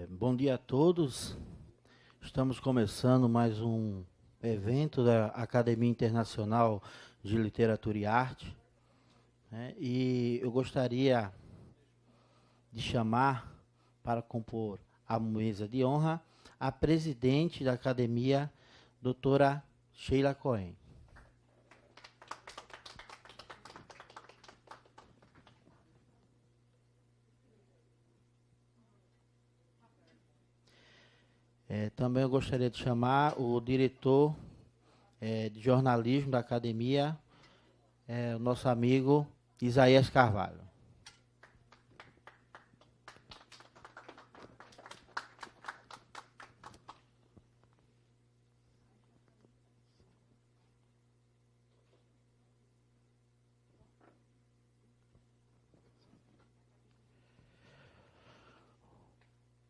Bom dia a todos. Estamos começando mais um evento da Academia Internacional de Literatura e Arte, né? E eu gostaria de chamar para compor a mesa de honra a presidente da Academia, doutora Sheila Cohen. Também eu gostaria de chamar o diretor de jornalismo da Academia, o nosso amigo Isaías Carvalho.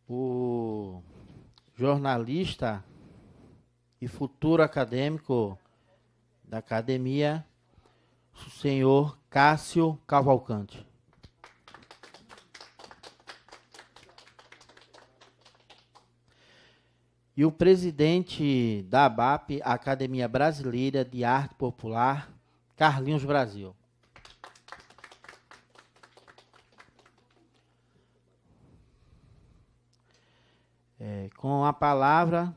O jornalista e futuro acadêmico da Academia, o senhor Cássio Cavalcante. E o presidente da ABAP, Academia Brasileira de Arte Popular, Carlinhos Brasil. Com a palavra,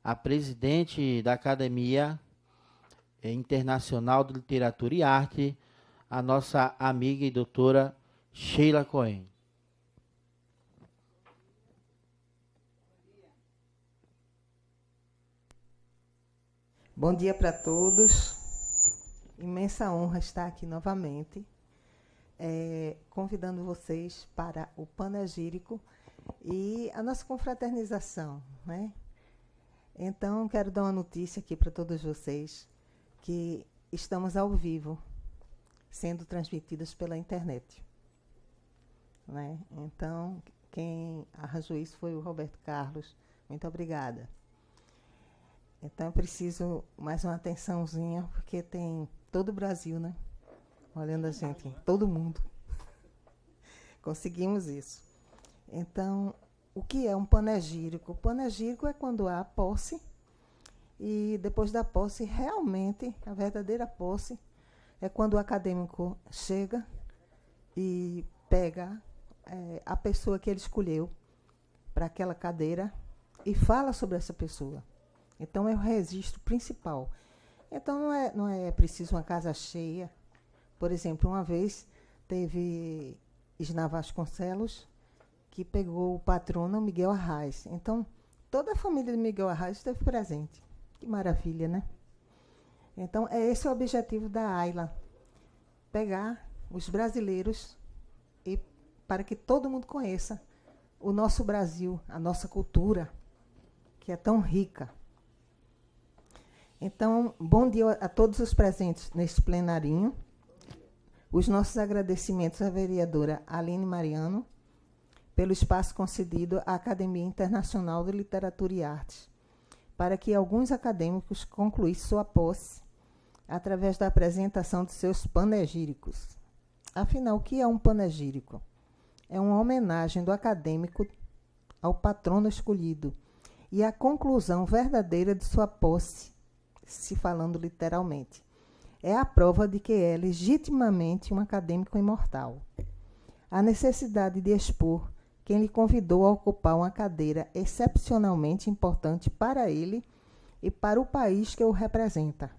a presidente da Academia Internacional de Literatura e Arte, a nossa amiga e doutora Sheila Cohen. Bom dia para todos. Imensa honra estar aqui novamente, convidando vocês para o panegírico e a nossa confraternização, né? Então, quero dar uma notícia aqui para todos vocês, que estamos ao vivo, sendo transmitidas pela internet, né? Então, quem arranjou isso foi o Roberto Carlos. Muito obrigada. Então, eu preciso mais uma atençãozinha, porque tem todo o Brasil, né? Olhando a gente, todo mundo. Conseguimos isso. Então, o que é um panegírico? O panegírico é quando há posse, e depois da posse, realmente, a verdadeira posse é quando o acadêmico chega e pega a pessoa que ele escolheu para aquela cadeira e fala sobre essa pessoa. Então, é o registro principal. Então, não é preciso uma casa cheia. Por exemplo, uma vez teve Isna Vasconcelos, que pegou o patrono Miguel Arraes. Então, toda a família de Miguel Arraes esteve presente. Que maravilha, né? Então, esse é o objetivo da AILA, pegar os brasileiros e para que todo mundo conheça o nosso Brasil, a nossa cultura, que é tão rica. Então, bom dia a todos os presentes neste plenarinho. Os nossos agradecimentos à vereadora Aline Mariano, pelo espaço concedido à Academia Internacional de Literatura e Artes, para que alguns acadêmicos concluíssem sua posse através da apresentação de seus panegíricos. Afinal, o que é um panegírico? É uma homenagem do acadêmico ao patrono escolhido e a conclusão verdadeira de sua posse, se falando literalmente. É a prova de que é legitimamente um acadêmico imortal. A necessidade de expor quem lhe convidou a ocupar uma cadeira excepcionalmente importante para ele e para o país que o representa,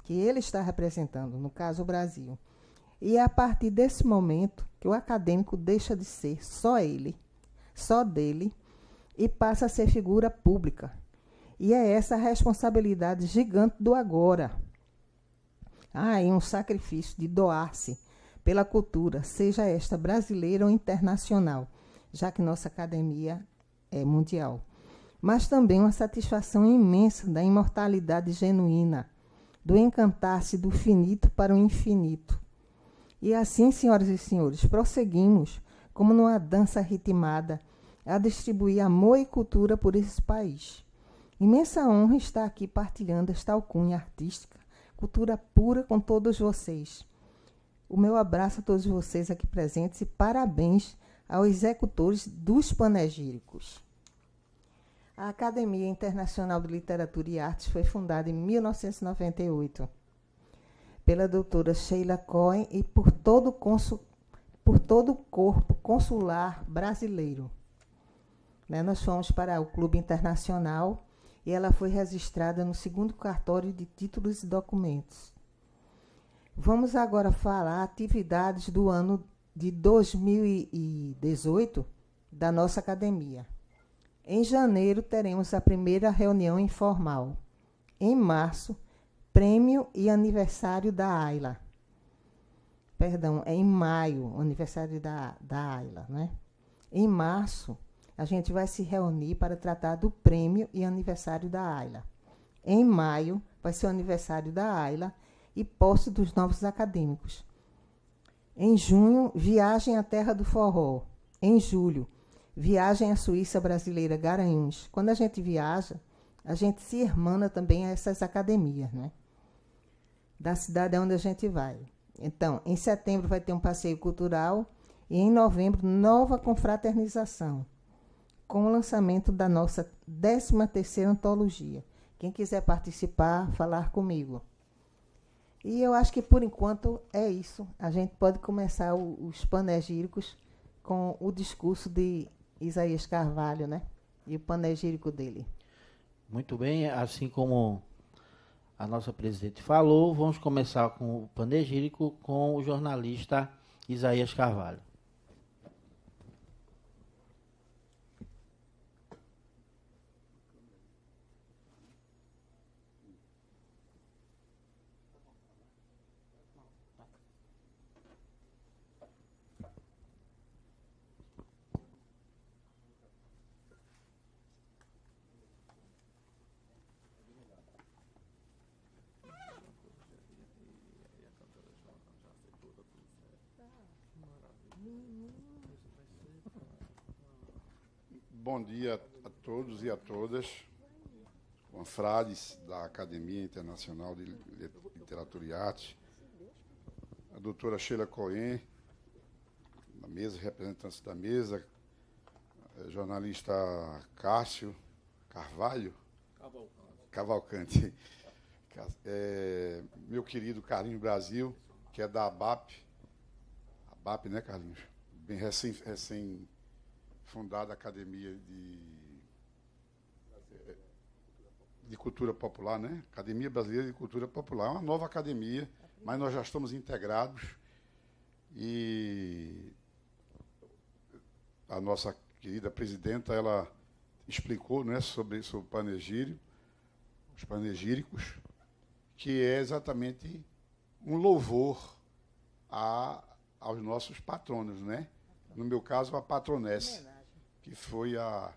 que ele está representando, no caso o Brasil. E é a partir desse momento que o acadêmico deixa de ser só ele, só dele, e passa a ser figura pública. E é essa a responsabilidade gigante do agora. E um sacrifício de doar-se pela cultura, seja esta brasileira ou internacional, já que nossa academia é mundial. Mas também uma satisfação imensa da imortalidade genuína, do encantar-se do finito para o infinito. E assim, senhoras e senhores, prosseguimos, como numa dança ritmada, a distribuir amor e cultura por esse país. Imensa honra estar aqui partilhando esta alcunha artística cultura pura com todos vocês. O meu abraço a todos vocês aqui presentes e parabéns aos executores dos panegíricos. A Academia Internacional de Literatura e Artes foi fundada em 1998 pela doutora Sheila Cohen e por todo o corpo consular brasileiro. Nós fomos para o Clube Internacional e ela foi registrada no 2º cartório de títulos e documentos. Vamos agora falar atividades do ano de 2018 da nossa academia. Em janeiro, teremos a primeira reunião informal. Em março, prêmio e aniversário da AILA. Perdão, é em maio, o aniversário da AILA, né? Em março, a gente vai se reunir para tratar do prêmio e aniversário da AILA. Em maio, vai ser o aniversário da AILA e posse dos novos acadêmicos. Em junho, viagem à Terra do Forró. Em julho, viagem à Suíça brasileira Garanhuns. Quando a gente viaja, a gente se irmana também a essas academias, né? Da cidade onde a gente vai. Então, em setembro vai ter um passeio cultural e em novembro, nova confraternização, com o lançamento da nossa 13ª antologia. Quem quiser participar, falar comigo. E eu acho que, por enquanto, é isso. A gente pode começar os panegíricos com o discurso de Isaías Carvalho, né? E o panegírico dele. Muito bem, assim como a nossa presidente falou, vamos começar com o panegírico com o jornalista Isaías Carvalho. Bom dia a todos e a todas, confrades da Academia Internacional de Literatura e Arte, a doutora Sheila Cohen, na mesa, representantes da mesa, jornalista Cássio Carvalho, Cavalcante, meu querido Carlinhos Brasil, que é da ABAP, né, Carlinhos? Bem recém-fundada Academia de Cultura Popular, né? Academia Brasileira de Cultura Popular. É uma nova academia, mas nós já estamos integrados e a nossa querida presidenta, ela explicou, né, sobre o panegírico, os panegíricos, que é exatamente um louvor aos nossos patronos, né? No meu caso, a patronesse, que foi a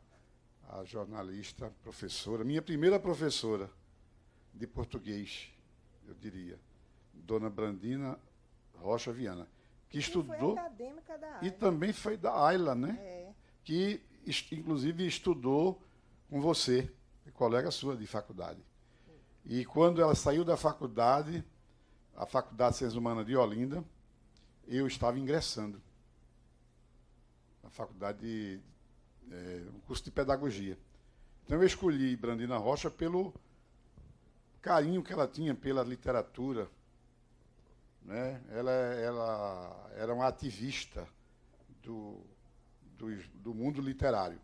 jornalista, professora, minha primeira professora de português, eu diria, Dona Brandina Rocha Viana, que estudou, foi acadêmica da AILA. E também foi da AILA, né? É. Que, inclusive, estudou com você, colega sua de faculdade. E quando ela saiu da faculdade, a Faculdade de Ciências Humanas de Olinda, eu estava ingressando na faculdade no curso de pedagogia. Então eu escolhi Brandina Rocha pelo carinho que ela tinha pela literatura, né? Ela era uma ativista do mundo literário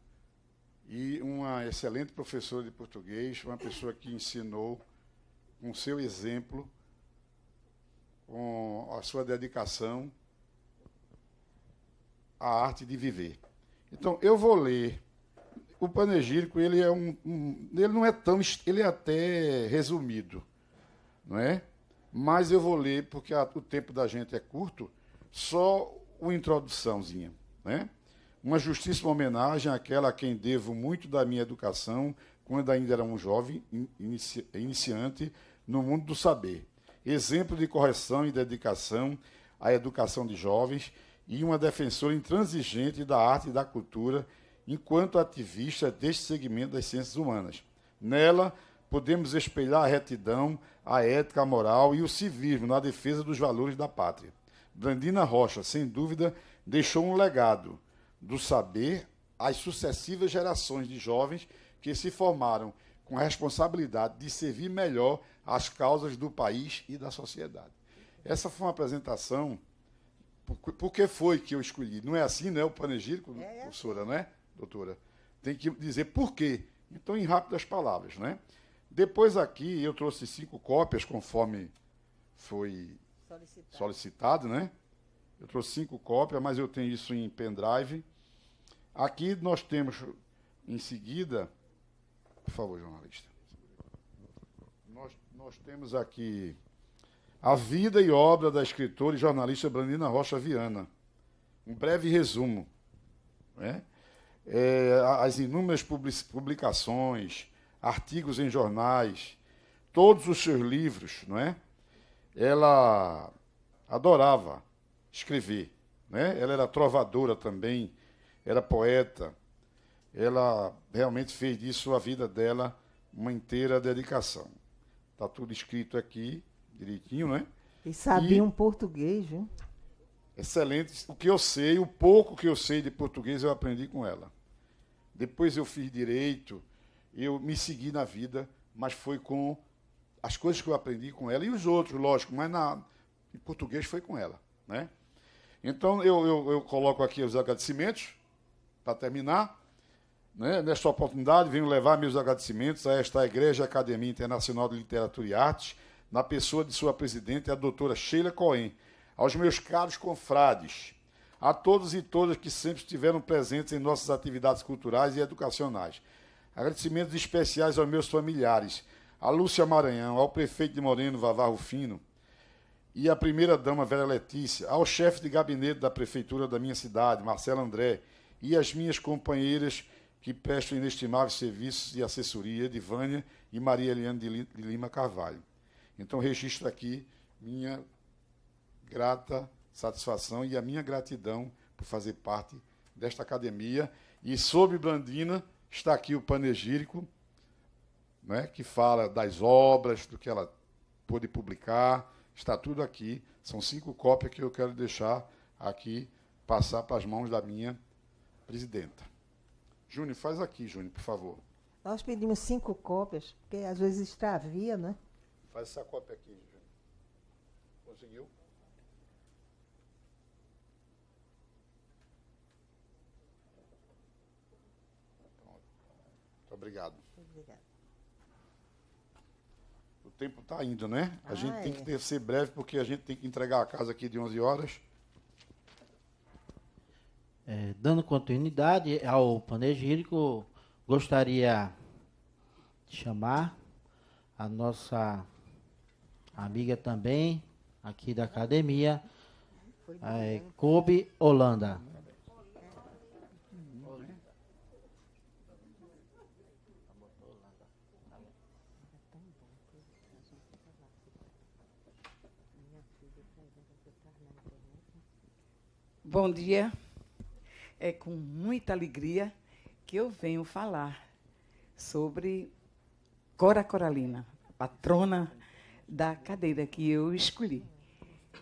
e uma excelente professora de português, uma pessoa que ensinou com seu exemplo, com a sua dedicação, a arte de viver. Então, eu vou ler. O panegírico, ele é ele não é tão, ele é até resumido, não é? Mas eu vou ler, porque o tempo da gente é curto, só uma introduçãozinha, né? Uma justíssima homenagem àquela a quem devo muito da minha educação, quando ainda era um jovem iniciante no mundo do saber. Exemplo de correção e dedicação à educação de jovens e uma defensora intransigente da arte e da cultura, enquanto ativista deste segmento das ciências humanas. Nela, podemos espelhar a retidão, a ética, a moral e o civismo na defesa dos valores da pátria. Blandina Rocha, sem dúvida, deixou um legado do saber às sucessivas gerações de jovens que se formaram com a responsabilidade de servir melhor as causas do país e da sociedade. Essa foi uma apresentação. Por que foi que eu escolhi? Não é assim, não é o panegírico, professora, né, doutora? Tem que dizer por quê. Então, em rápidas palavras, né? Depois aqui eu trouxe 5 cópias, conforme foi solicitado, né? Eu trouxe 5 cópias, mas eu tenho isso em pendrive. Aqui nós temos, em seguida, por favor, jornalista. Nós temos aqui a vida e obra da escritora e jornalista Blandina Rocha Viana. Um breve resumo, né? As inúmeras publicações, artigos em jornais, todos os seus livros, não é? Ela adorava escrever, né? Ela era trovadora também, era poeta. Ela realmente fez disso a vida dela uma inteira dedicação. Está tudo escrito aqui, direitinho, né? E sabia um português, viu? Excelente. O que eu sei, o pouco que eu sei de português, eu aprendi com ela. Depois eu fiz direito, eu me segui na vida, mas foi com as coisas que eu aprendi com ela, e os outros, lógico, mas em português foi com ela, né? Então, eu coloco aqui os agradecimentos, para terminar, né? Nesta oportunidade, venho levar meus agradecimentos a esta Igreja Academia Internacional de Literatura e Artes, na pessoa de sua presidente, a doutora Sheila Cohen, aos meus caros confrades, a todos e todas que sempre estiveram presentes em nossas atividades culturais e educacionais. Agradecimentos especiais aos meus familiares, a Lúcia Maranhão, ao prefeito de Moreno, Vavá Rufino, e à primeira-dama, Vera Letícia, ao chefe de gabinete da prefeitura da minha cidade, Marcelo André, e às minhas companheiras que prestam inestimáveis serviços de assessoria, Edivânia e Maria Eliane de Lima Carvalho. Então, registro aqui minha grata satisfação e a minha gratidão por fazer parte desta academia. E sobre Blandina está aqui o panegírico, né, que fala das obras, do que ela pôde publicar, está tudo aqui. São 5 cópias que eu quero deixar aqui, passar para as mãos da minha presidenta. Júnior, faz aqui, Júnior, por favor. Nós pedimos 5 cópias, porque às vezes extravia, né? Faz essa cópia aqui, Júnior. Conseguiu? Muito obrigado. Obrigada. O tempo está indo, né? A gente tem que ser breve, porque a gente tem que entregar a casa aqui de 11 horas. Dando continuidade ao panegírico, gostaria de chamar a nossa amiga também, aqui da academia, Kobe Holanda. Bom dia. É com muita alegria que eu venho falar sobre Cora Coralina, patrona da cadeira que eu escolhi.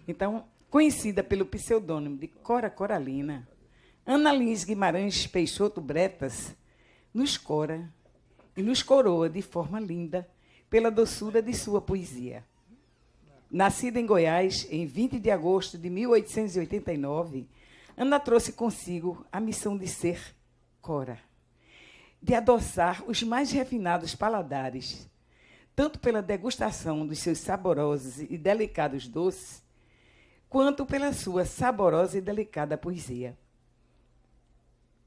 Então, conhecida pelo pseudônimo de Cora Coralina, Ana Lins Guimarães Peixoto Bretas nos cora e nos coroa de forma linda pela doçura de sua poesia. Nascida em Goiás em 20 de agosto de 1889, Ana trouxe consigo a missão de ser Cora, de adoçar os mais refinados paladares, tanto pela degustação dos seus saborosos e delicados doces, quanto pela sua saborosa e delicada poesia.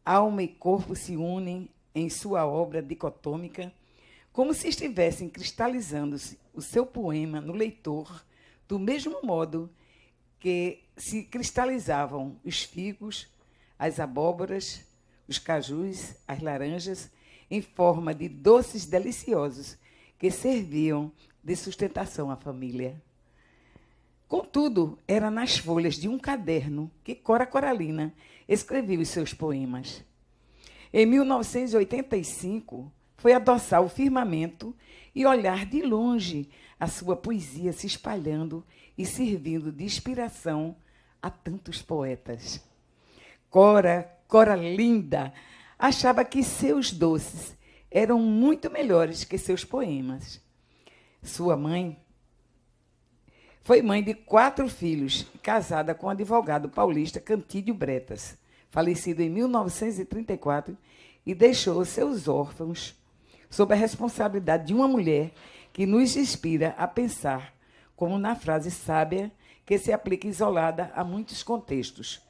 Alma e corpo se unem em sua obra dicotômica, como se estivessem cristalizando-se o seu poema no leitor, do mesmo modo que se cristalizavam os figos, as abóboras, os cajus, as laranjas, em forma de doces deliciosos que serviam de sustentação à família. Contudo, era nas folhas de um caderno que Cora Coralina escrevia os seus poemas. Em 1985, foi adoçar o firmamento e olhar de longe a sua poesia se espalhando e servindo de inspiração a tantos poetas. Cora linda, achava que seus doces eram muito melhores que seus poemas. Sua mãe foi mãe de 4 filhos, casada com o advogado paulista Cantídio Bretas, falecido em 1934, e deixou seus órfãos sob a responsabilidade de uma mulher que nos inspira a pensar, como na frase sábia que se aplica isolada a muitos contextos.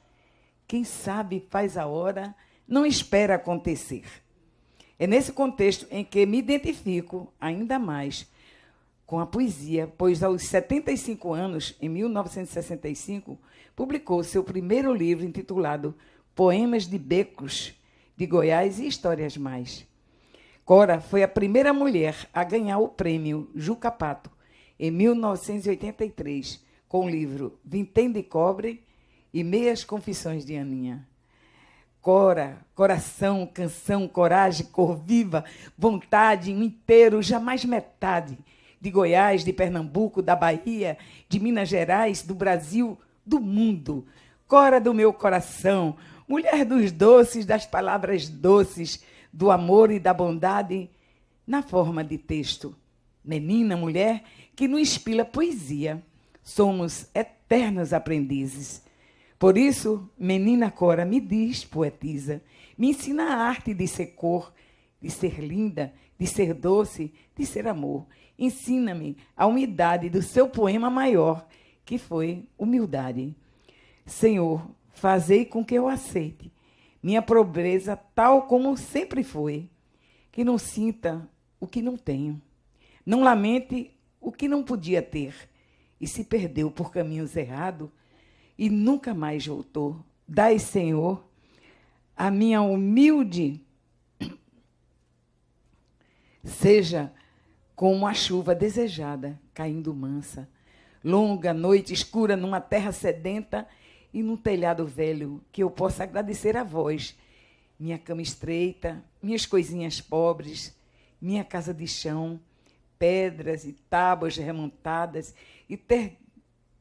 Quem sabe faz a hora, não espera acontecer. É nesse contexto em que me identifico ainda mais com a poesia, pois aos 75 anos, em 1965, publicou seu primeiro livro intitulado Poemas de Becos, de Goiás e Histórias Mais. Cora foi a primeira mulher a ganhar o prêmio Juca Pato, em 1983, com o livro Vintém de Cobre e Meias Confissões de Aninha. Cora, coração, canção, coragem, cor viva, vontade, um inteiro, jamais metade, de Goiás, de Pernambuco, da Bahia, de Minas Gerais, do Brasil, do mundo. Cora do meu coração, mulher dos doces, das palavras doces, do amor e da bondade, na forma de texto. Menina, mulher, que nos inspira poesia. Somos eternos aprendizes. Por isso, menina Cora, me diz, poetisa, me ensina a arte de ser cor, de ser linda, de ser doce, de ser amor. Ensina-me a umidade do seu poema maior, que foi humildade. Senhor, fazei com que eu aceite minha pobreza tal como sempre foi, que não sinta o que não tenho, não lamente o que não podia ter, e se perdeu por caminhos errados e nunca mais voltou. Dai, Senhor, a minha humilde seja como a chuva desejada, caindo mansa, longa noite escura numa terra sedenta e num telhado velho, que eu possa agradecer a vós, minha cama estreita, minhas coisinhas pobres, minha casa de chão, pedras e tábuas remontadas, e ter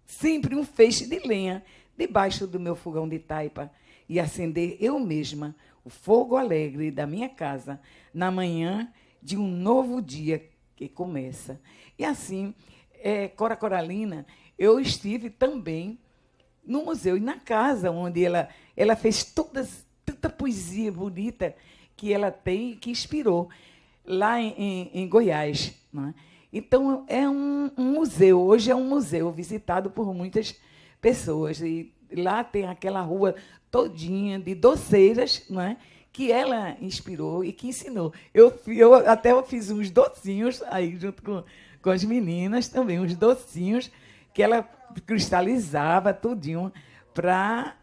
sempre um feixe de lenha debaixo do meu fogão de taipa, e acender eu mesma o fogo alegre da minha casa na manhã de um novo dia que começa. E assim, Cora Coralina, eu estive também no museu e na casa onde ela fez tanta poesia bonita que ela tem, que inspirou, lá em Goiás. Não é? Então, é um museu, hoje é um museu visitado por muitas pessoas. E lá tem aquela rua todinha de doceiras, não é? Que ela inspirou e que ensinou. Eu fiz uns docinhos aí junto com as meninas também, uns docinhos que ela cristalizava tudinho para...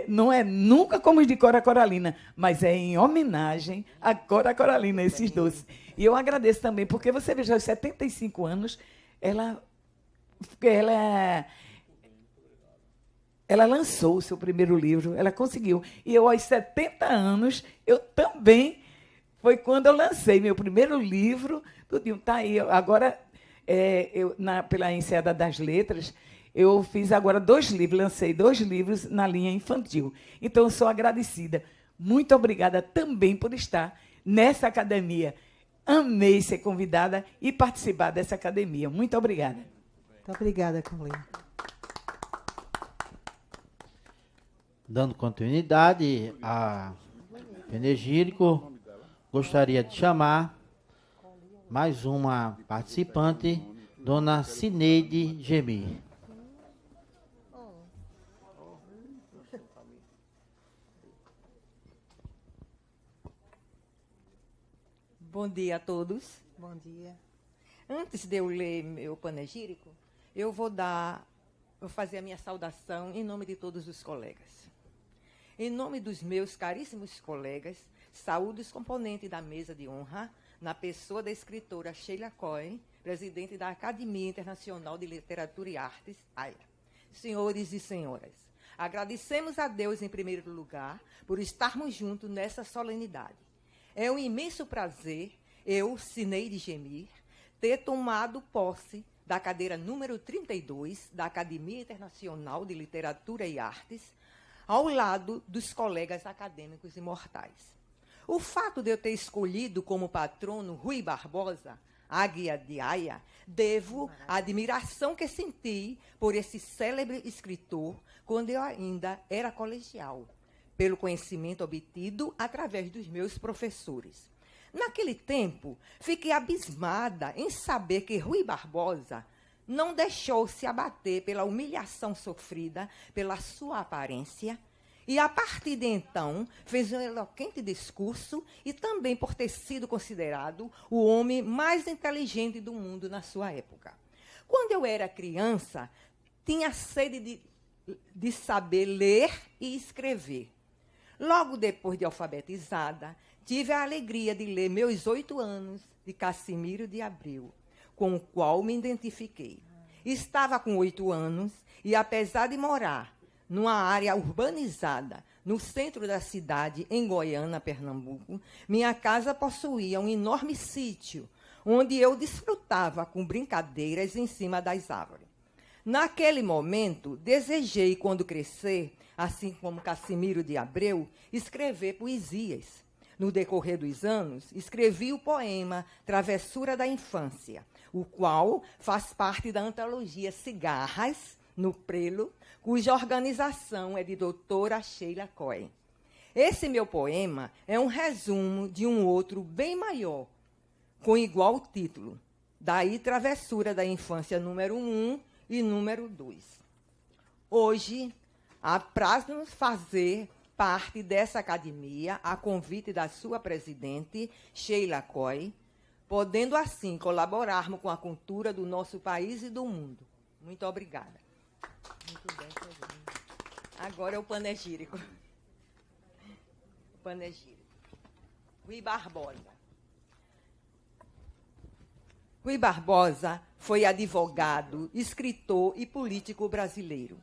não é nunca como os de Cora Coralina, mas é em homenagem a Cora Coralina, esses doces. E eu agradeço também, porque você veja, aos 75 anos, ela lançou o seu primeiro livro, ela conseguiu. E eu, aos 70 anos, eu também, foi quando eu lancei meu primeiro livro, tudinho. Está aí, agora, pela Enseada das Letras, eu fiz agora 2 livros, lancei 2 livros na linha infantil. Então, eu sou agradecida. Muito obrigada também por estar nessa academia. Amei ser convidada e participar dessa academia. Muito obrigada. Muito obrigada, Carolina. Dando continuidade a Panegírico, gostaria de chamar mais uma participante, dona Cineide Gemir. Bom dia a todos. Bom dia. Antes de eu ler meu panegírico, eu vou fazer a minha saudação em nome de todos os colegas. Em nome dos meus caríssimos colegas, saúdo os componentes da mesa de honra, na pessoa da escritora Sheila Cohen, presidente da Academia Internacional de Literatura e Artes, AIA. Senhores e senhoras, agradecemos a Deus, em primeiro lugar, por estarmos juntos nessa solenidade. É um imenso prazer eu, Cineide Gemir, ter tomado posse da cadeira número 32 da Academia Internacional de Literatura e Artes, ao lado dos colegas acadêmicos imortais. O fato de eu ter escolhido como patrono Rui Barbosa, Águia de Aia, devo à admiração que senti por esse célebre escritor quando eu ainda era colegial, pelo conhecimento obtido através dos meus professores. Naquele tempo, fiquei abismada em saber que Rui Barbosa não deixou-se abater pela humilhação sofrida pela sua aparência e, a partir de então, fez um eloquente discurso e também por ter sido considerado o homem mais inteligente do mundo na sua época. Quando eu era criança, tinha sede de saber ler e escrever. Logo depois de alfabetizada, tive a alegria de ler Meus 8 anos, de Cassimiro de Abreu, com o qual me identifiquei. Estava com 8 anos e, apesar de morar numa área urbanizada, no centro da cidade, em Goiânia, Pernambuco, minha casa possuía um enorme sítio, onde eu desfrutava com brincadeiras em cima das árvores. Naquele momento, desejei, quando crescer, assim como Cassimiro de Abreu, escrever poesias. No decorrer dos anos, escrevi o poema Travessura da Infância, o qual faz parte da antologia Cigarras, no Prelo, cuja organização é de doutora Sheila Cohen. Esse meu poema é um resumo de um outro bem maior, com igual título, daí Travessura da Infância número 1 e número 2. Hoje, apraz-nos fazer parte dessa academia, a convite da sua presidente, Sheila Cohen, podendo assim colaborarmos com a cultura do nosso país e do mundo. Muito obrigada. Muito bem, agora é o panegírico. O panegírico. Rui Barbosa. Rui Barbosa foi advogado, escritor e político brasileiro.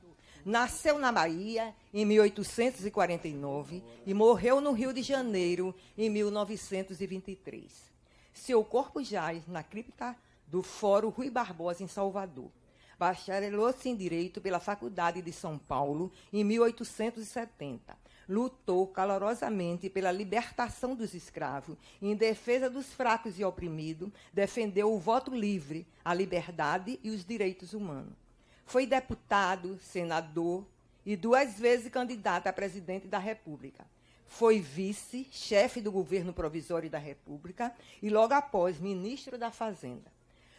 Nasceu na Bahia em 1849 e morreu no Rio de Janeiro em 1923. Seu corpo jaz na cripta do Fórum Rui Barbosa, em Salvador. Bacharelou-se em Direito pela Faculdade de São Paulo em 1870. Lutou calorosamente pela libertação dos escravos, em defesa dos fracos e oprimidos, defendeu o voto livre, a liberdade e os direitos humanos. Foi deputado, senador e 2 vezes candidato a presidente da República. Foi vice, chefe do governo provisório da República e, logo após, ministro da Fazenda.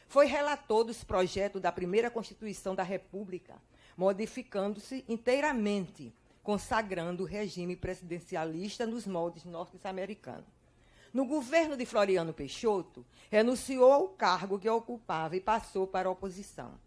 Foi relator dos projetos da primeira Constituição da República, modificando-se inteiramente, consagrando o regime presidencialista nos moldes norte-americanos. No governo de Floriano Peixoto, renunciou ao cargo que ocupava e passou para a oposição.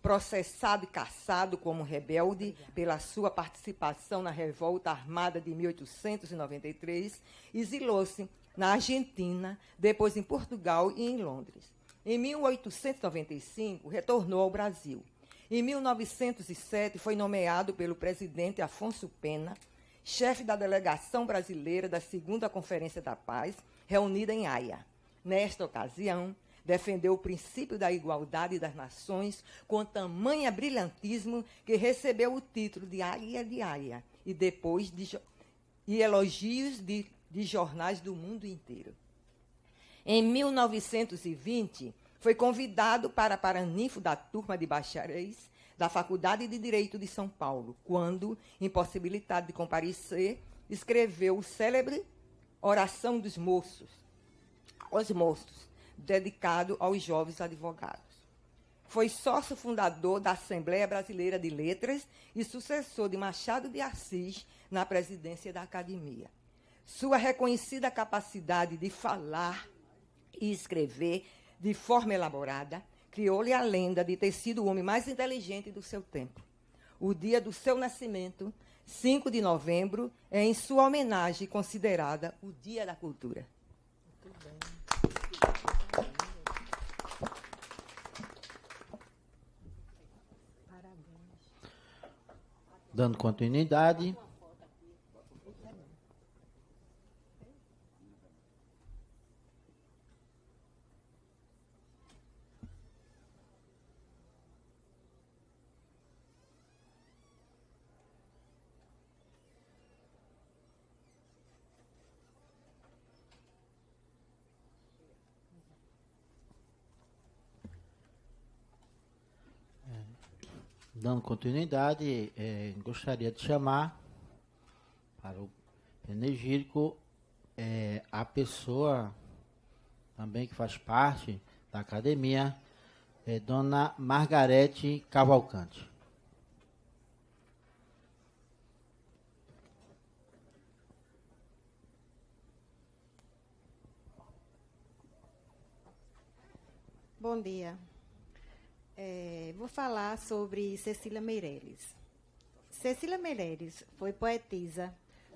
Processado e cassado como rebelde pela sua participação na Revolta Armada de 1893, exilou-se na Argentina, depois em Portugal e em Londres. Em 1895, retornou ao Brasil. Em 1907, foi nomeado pelo presidente Afonso Pena, chefe da delegação brasileira da Segunda Conferência da Paz, reunida em Haia. Nesta ocasião, defendeu o princípio da igualdade das nações com tamanho brilhantismo que recebeu o título de Águia de Haia e depois elogios de jornais do mundo inteiro. Em 1920, foi convidado para paraninfo da turma de bacharéis da Faculdade de Direito de São Paulo, quando, impossibilitado de comparecer, escreveu o célebre Oração dos Moços, aos Moços, dedicado aos jovens advogados. Foi sócio fundador da Assembleia Brasileira de Letras e sucessor de Machado de Assis na presidência da Academia. Sua reconhecida capacidade de falar e escrever de forma elaborada criou-lhe a lenda de ter sido o homem mais inteligente do seu tempo. O dia do seu nascimento, 5 de novembro, é, em sua homenagem, considerada o Dia da Cultura. Muito bem. Dando continuidade. Dando continuidade, gostaria de chamar para o panegírico a pessoa também que faz parte da academia, Dona Margarete Cavalcante. Bom dia. Vou falar sobre Cecília Meirelles. Cecília Meirelles foi poetisa,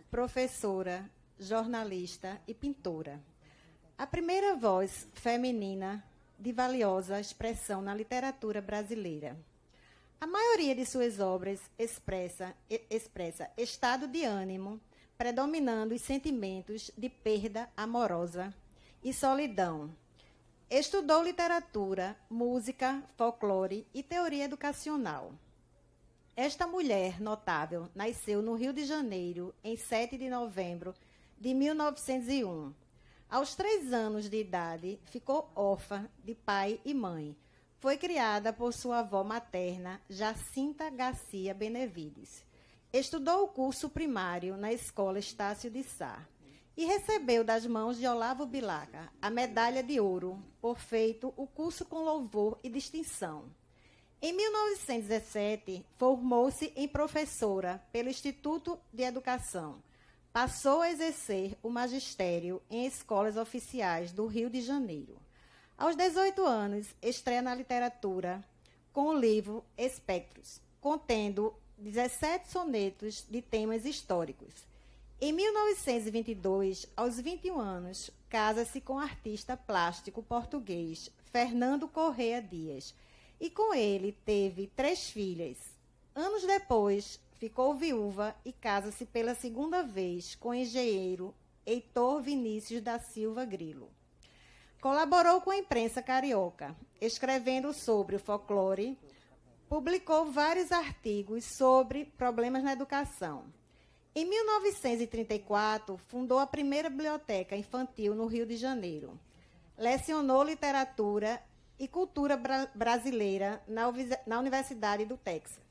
professora, jornalista e pintora. A primeira voz feminina de valiosa expressão na literatura brasileira. A maioria de suas obras expressa estado de ânimo, predominando os sentimentos de perda amorosa e solidão. Estudou literatura, música, folclore e teoria educacional. Esta mulher notável nasceu no Rio de Janeiro em 7 de novembro de 1901. Aos 3 anos de idade, ficou órfã de pai e mãe. Foi criada por sua avó materna, Jacinta Garcia Benevides. Estudou o curso primário na Escola Estácio de Sá e recebeu das mãos de Olavo Bilac a medalha de ouro por feito o curso com louvor e distinção. Em 1917, formou-se em professora pelo Instituto de Educação. Passou a exercer o magistério em escolas oficiais do Rio de Janeiro. Aos 18 anos, estreia na literatura com o livro Espectros, contendo 17 sonetos de temas históricos. Em 1922, aos 21 anos, casa-se com o artista plástico português Fernando Correia Dias e com ele teve 3 filhas. Anos depois, ficou viúva e casa-se pela segunda vez com o engenheiro Heitor Vinícius da Silva Grilo. Colaborou com a imprensa carioca, escrevendo sobre o folclore, publicou vários artigos sobre problemas na educação. Em 1934, fundou a primeira biblioteca infantil no Rio de Janeiro. Lecionou literatura e cultura brasileira na Universidade do Texas.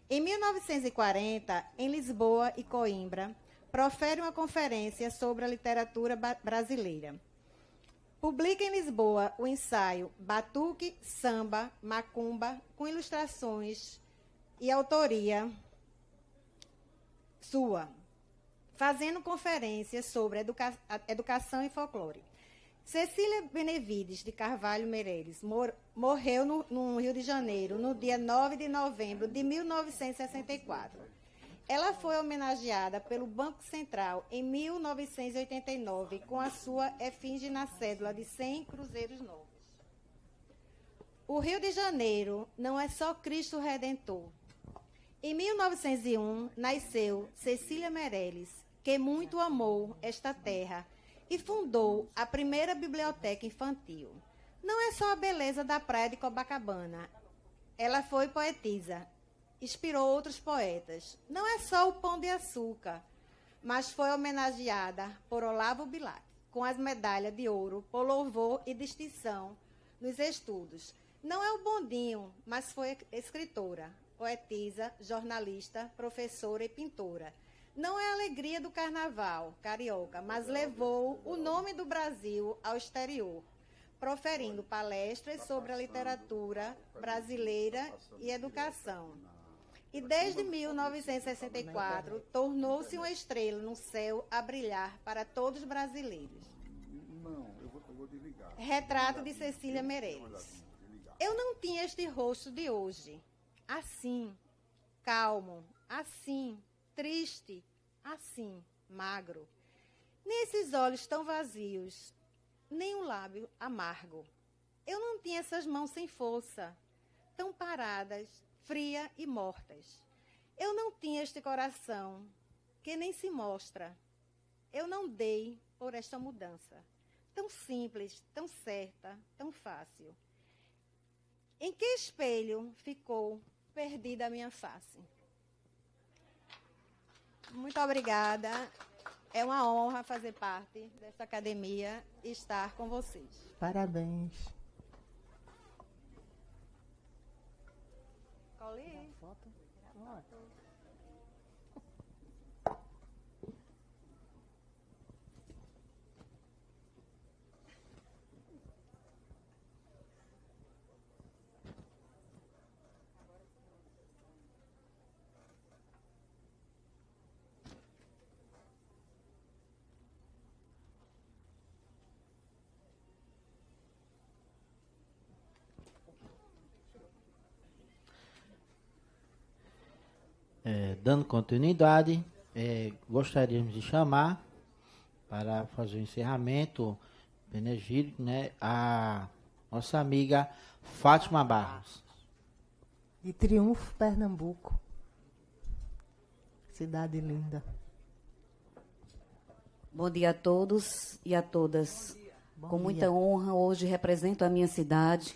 Em 1940, em Lisboa e Coimbra, profere uma conferência sobre a literatura brasileira. Publica em Lisboa o ensaio Batuque, Samba, Macumba, com ilustrações e autoria sua, fazendo conferências sobre educação e folclore. Cecília Benevides de Carvalho Meirelles morreu no Rio de Janeiro no dia 9 de novembro de 1964. Ela foi homenageada pelo Banco Central em 1989 com a sua efígie na cédula de 100 cruzeiros novos. O Rio de Janeiro não é só Cristo Redentor. Em 1901, nasceu Cecília Meirelles, que muito amou esta terra e fundou a primeira biblioteca infantil. Não é só a beleza da praia de Copacabana. Ela foi poetisa, inspirou outros poetas. Não é só o Pão de Açúcar, mas foi homenageada por Olavo Bilac, com as medalhas de ouro por louvor e distinção nos estudos. Não é o bondinho, mas foi escritora, poetisa, jornalista, professora e pintora. Não é a alegria do carnaval carioca, mas levou o nome do Brasil ao exterior, proferindo palestras sobre a literatura brasileira e educação. E desde 1964, tornou-se uma estrela no céu a brilhar para todos os brasileiros. Retrato de Cecília Meirelles. Eu não tinha este rosto de hoje, assim, calmo, assim, triste, assim, magro. Nem esses olhos tão vazios, nem um lábio amargo. Eu não tinha essas mãos sem força, tão paradas, frias e mortas. Eu não tinha este coração, que nem se mostra. Eu não dei por esta mudança, tão simples, tão certa, tão fácil. Em que espelho ficou perdida a minha face? Muito obrigada. É uma honra fazer parte desta academia e estar com vocês. Parabéns. ali. Dando continuidade, gostaríamos de chamar para fazer o encerramento panegírico, né, a nossa amiga Fátima Barros. De Triunfo, Pernambuco. Cidade linda. Bom dia a todos e a todas. Com muita honra, hoje represento a minha cidade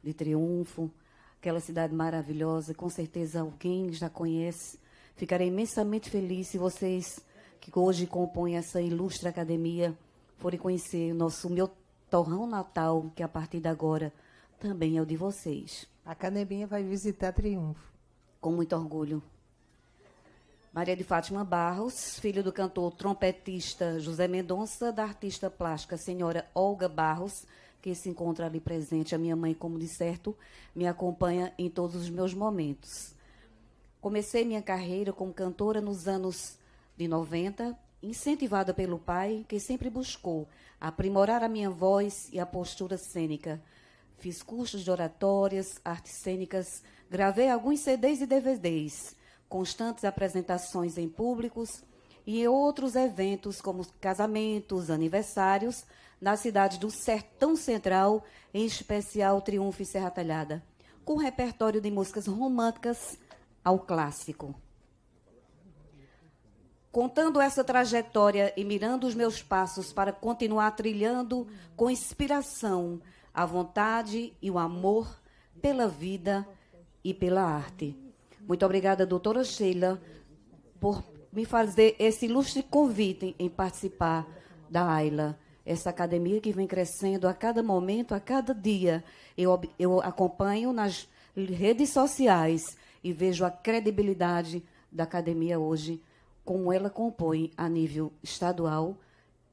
de Triunfo, aquela cidade maravilhosa, com certeza alguém já conhece. Ficarei imensamente feliz se vocês, que hoje compõem essa ilustre academia, forem conhecer o meu torrão natal, que a partir de agora também é o de vocês. A academia vai visitar Triunfo. Com muito orgulho. Maria de Fátima Barros, filho do cantor trompetista José Mendonça, da artista plástica senhora Olga Barros, que se encontra ali presente. A minha mãe, como de certo, me acompanha em todos os meus momentos. Comecei minha carreira como cantora nos anos de 90, incentivada pelo pai, que sempre buscou aprimorar a minha voz e a postura cênica. Fiz cursos de oratórias, artes cênicas, gravei alguns CDs e DVDs, constantes apresentações em públicos e em outros eventos, como casamentos, aniversários, na cidade do Sertão Central, em especial Triunfo e Serra Talhada, com repertório de músicas românticas ao clássico. Contando essa trajetória e mirando os meus passos para continuar trilhando com inspiração a vontade e o amor pela vida e pela arte. Muito obrigada, doutora Sheila, por me fazer esse ilustre convite em participar da AILA, essa academia que vem crescendo a cada momento, a cada dia. Eu acompanho nas redes sociais e vejo a credibilidade da academia hoje, como ela compõe a nível estadual,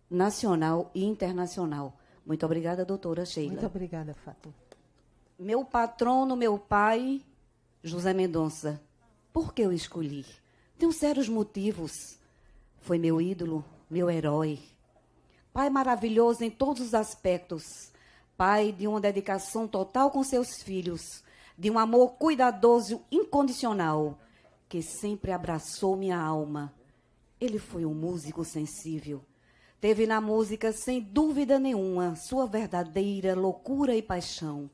nacional e internacional. Muito obrigada, doutora Sheila. Muito obrigada, Fátima. Meu patrono, meu pai, José Mendonça. Por que eu escolhi? Tenho sérios motivos. Foi meu ídolo, meu herói. Pai maravilhoso em todos os aspectos. Pai de uma dedicação total com seus filhos, de um amor cuidadoso incondicional, que sempre abraçou minha alma. Ele foi um músico sensível. Teve na música, sem dúvida nenhuma, sua verdadeira loucura e paixão.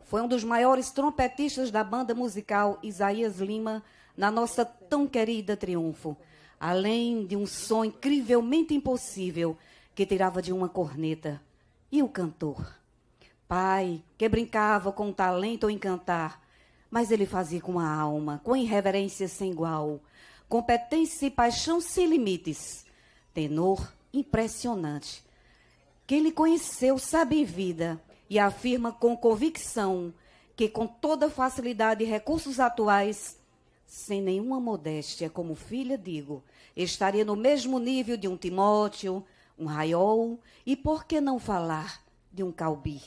Foi um dos maiores trompetistas da banda musical Isaías Lima, na nossa tão querida Triunfo, além de um som incrivelmente impossível que tirava de uma corneta. E o cantor? Pai, que brincava com o talento em cantar, mas ele fazia com a alma, com irreverência sem igual, competência e paixão sem limites. Tenor impressionante. Quem lhe conheceu sabe em vida e afirma com convicção que, com toda facilidade e recursos atuais, sem nenhuma modéstia, como filha, digo, estaria no mesmo nível de um Timóteo, um Raiol e, por que não falar, de um Calbi.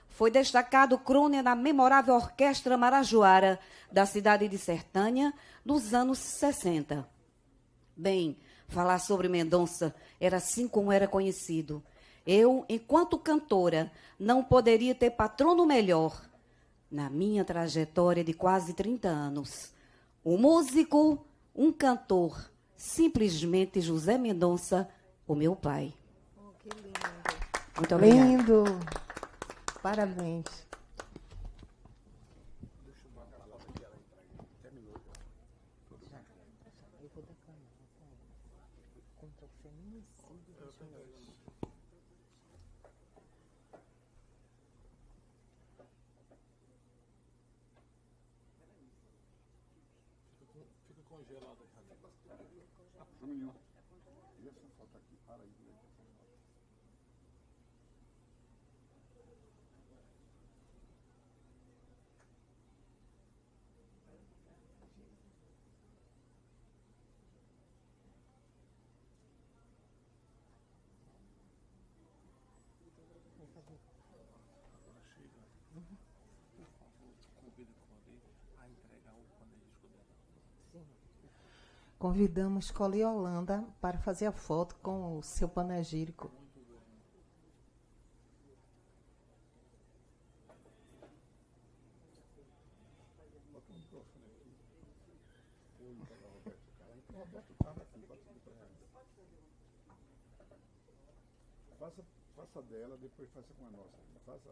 Foi destacado crônia na memorável Orquestra Marajoara da cidade de Sertânia, nos anos 60. Bem, falar sobre Mendonça era assim como era conhecido. Eu, enquanto cantora, não poderia ter patrono melhor na minha trajetória de quase 30 anos. Um músico, um cantor, simplesmente José Mendonça, o meu pai. Oh, que lindo. Muito obrigada. Lindo. Parabéns. Convidamos Coliolanda para fazer a foto com o seu panegírico. Faça dela, depois faça com a nossa. Faça.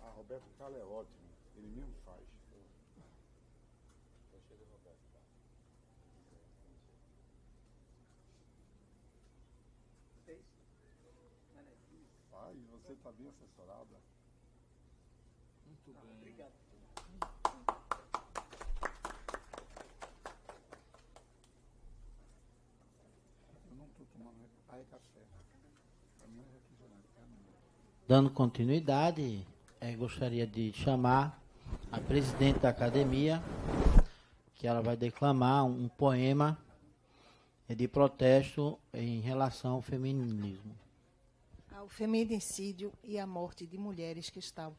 Ah, Roberto Carlos é ótimo. Ele mesmo faz. Pai, você está bem assessorada. Muito bem. Obrigado. Eu não estou tomando café. Para mim é refrigerante. Dando continuidade, gostaria de chamar a presidente da academia, que ela vai declamar um poema de protesto em relação ao feminismo. Ao feminicídio e à morte de mulheres que estão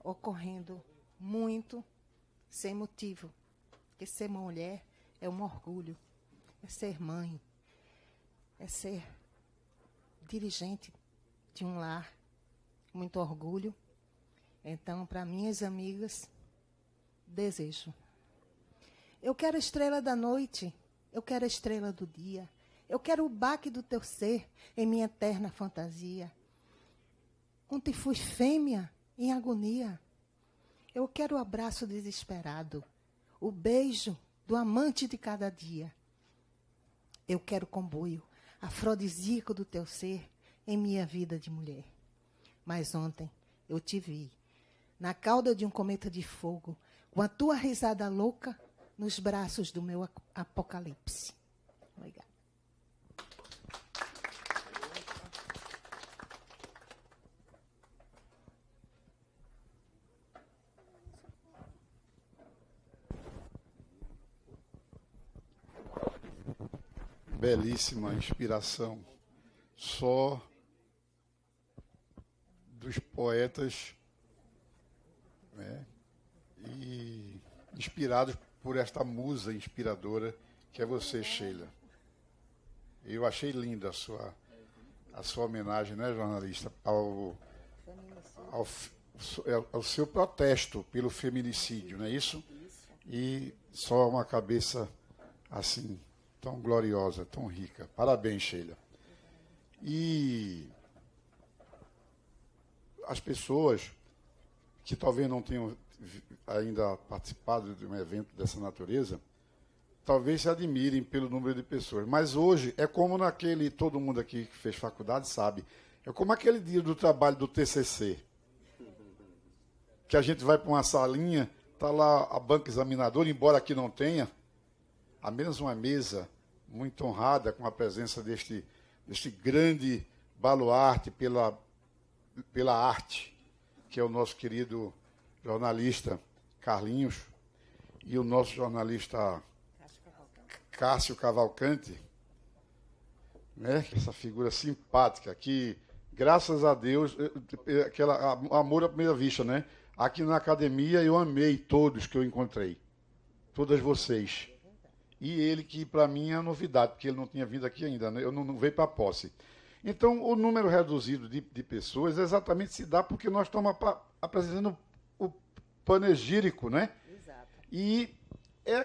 ocorrendo muito sem motivo. Porque ser mulher é um orgulho, é ser mãe, é ser dirigente de um lar, muito orgulho. Então, para minhas amigas, desejo. Eu quero a estrela da noite, eu quero a estrela do dia, eu quero o baque do teu ser em minha eterna fantasia. Ontem fui fêmea em agonia. Eu quero o abraço desesperado, o beijo do amante de cada dia. Eu quero o comboio afrodisíaco do teu ser em minha vida de mulher. Mas ontem eu te vi na cauda de um cometa de fogo, com a tua risada louca nos braços do meu apocalipse. Obrigada. Belíssima inspiração, só dos poetas, né, e inspirados por esta musa inspiradora que é você, Sheila. Eu achei linda a sua homenagem, né, jornalista, ao seu protesto pelo feminicídio, não é isso? E só uma cabeça assim, tão gloriosa, tão rica. Parabéns, Sheila. E as pessoas que talvez não tenham ainda participado de um evento dessa natureza, talvez se admirem pelo número de pessoas. Mas hoje é como todo mundo aqui que fez faculdade sabe, é como aquele dia do trabalho do TCC, que a gente vai para uma salinha, está lá a banca examinadora, embora aqui não tenha, apenas uma mesa muito honrada com a presença deste grande baluarte pela arte, que é o nosso querido jornalista Carlinhos e o nosso jornalista Cássio Cavalcante, né? Essa figura simpática que, graças a Deus, amor à primeira vista, né? Aqui na academia eu amei todos que eu encontrei, todas vocês. E ele, que para mim é novidade, porque ele não tinha vindo aqui ainda, né? Eu não veio para a posse. Então, o número reduzido de pessoas exatamente se dá porque nós estamos apresentando o panegírico, né? Exato. E é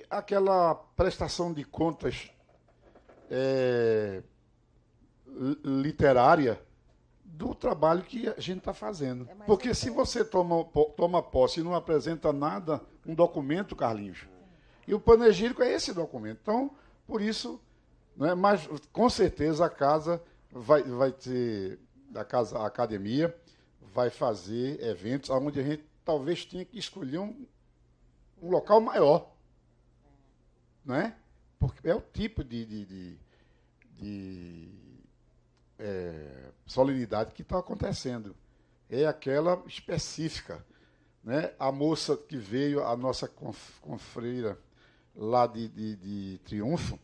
aquela prestação de contas literária do trabalho que a gente está fazendo. Porque se você toma posse e não apresenta nada, um documento, Carlinhos, e o panegírico é esse documento. Então, por isso, né, mas com certeza a casa vai ter, a academia vai fazer eventos onde a gente talvez tenha que escolher um local maior, né? Porque é o tipo de solenidade que está acontecendo. É aquela específica, né? A moça que veio, a nossa confreira lá de Triunfo,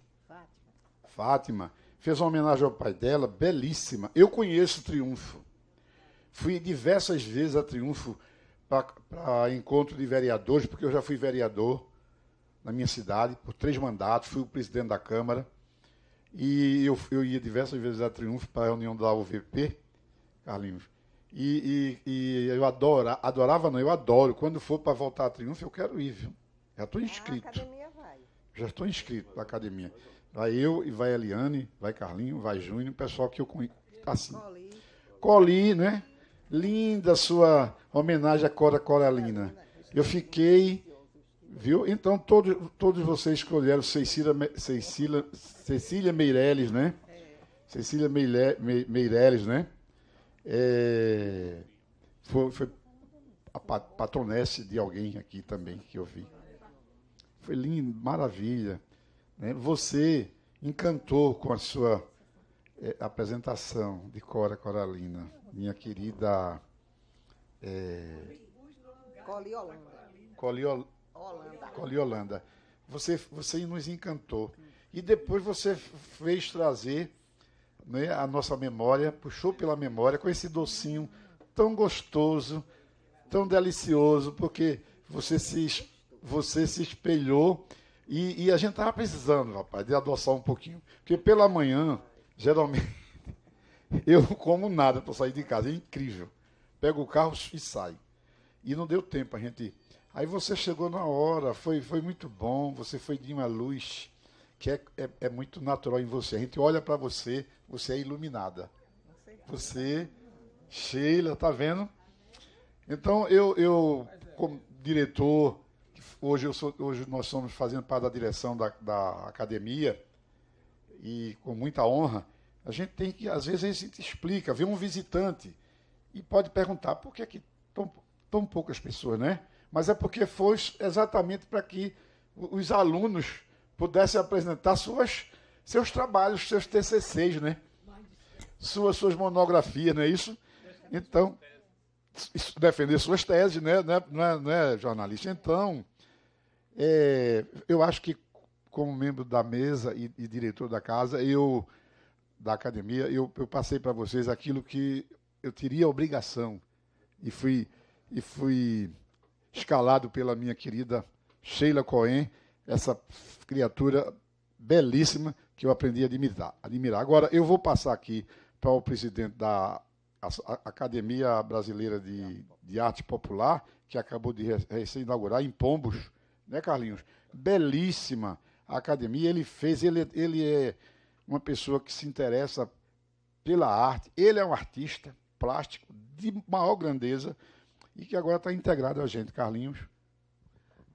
Fátima, fez uma homenagem ao pai dela, belíssima. Eu conheço Triunfo. Fui diversas vezes a Triunfo para encontro de vereadores, porque eu já fui vereador na minha cidade por 3 mandatos, fui o presidente da Câmara, e eu ia diversas vezes a Triunfo para a reunião da UVP, Carlinhos, e eu adorava não, eu adoro, quando for para voltar a Triunfo, eu quero ir, viu? Já estou inscrito. A academia vai. Já estou inscrito para a academia. Vai eu e vai a Eliane, vai Carlinho, vai Júnior, o pessoal que eu conheço. Assim. Coli, né? Linda sua homenagem à Cora Coralina. Eu fiquei, viu? Então todos vocês escolheram Cecília Meirelles, né? Cecília Meirelles, né? Foi a patronesse de alguém aqui também que eu vi. Foi lindo, maravilha. Né? Você encantou com a sua apresentação de Cora Coralina, minha querida Coli Holanda. Você nos encantou. E depois você fez trazer, né, a nossa memória, puxou pela memória com esse docinho tão gostoso, tão delicioso, porque você se espelhou e a gente estava precisando, rapaz, de adoçar um pouquinho. Porque pela manhã, geralmente, eu não como nada para sair de casa, é incrível. Pego o carro e saio. E não deu tempo a gente... Aí você chegou na hora, foi muito bom, você foi de uma luz que é muito natural em você. A gente olha para você, você é iluminada. Você, Sheila, tá vendo? Então, eu como diretor, hoje nós somos fazendo parte da direção da academia, e com muita honra, a gente tem que, às vezes, a gente explica, vê um visitante e pode perguntar por que aqui tão poucas pessoas, né? Mas é porque foi exatamente para que os alunos pudessem apresentar seus trabalhos, seus TCCs, né? Suas monografias, não é isso? Então, defender suas teses, né? Não é jornalista. Então, eu acho que, como membro da mesa e diretor da casa, da academia, eu passei para vocês aquilo que eu teria obrigação e fui escalado pela minha querida Sheila Cohen, essa criatura belíssima que eu aprendi a admirar. Agora, eu vou passar aqui para o presidente da Academia Brasileira de Arte Popular, que acabou de recém-inaugurar em Pombos, né, Carlinhos? Belíssima a academia. Ele é uma pessoa que se interessa pela arte. Ele é um artista plástico de maior grandeza e que agora está integrado a gente. Carlinhos.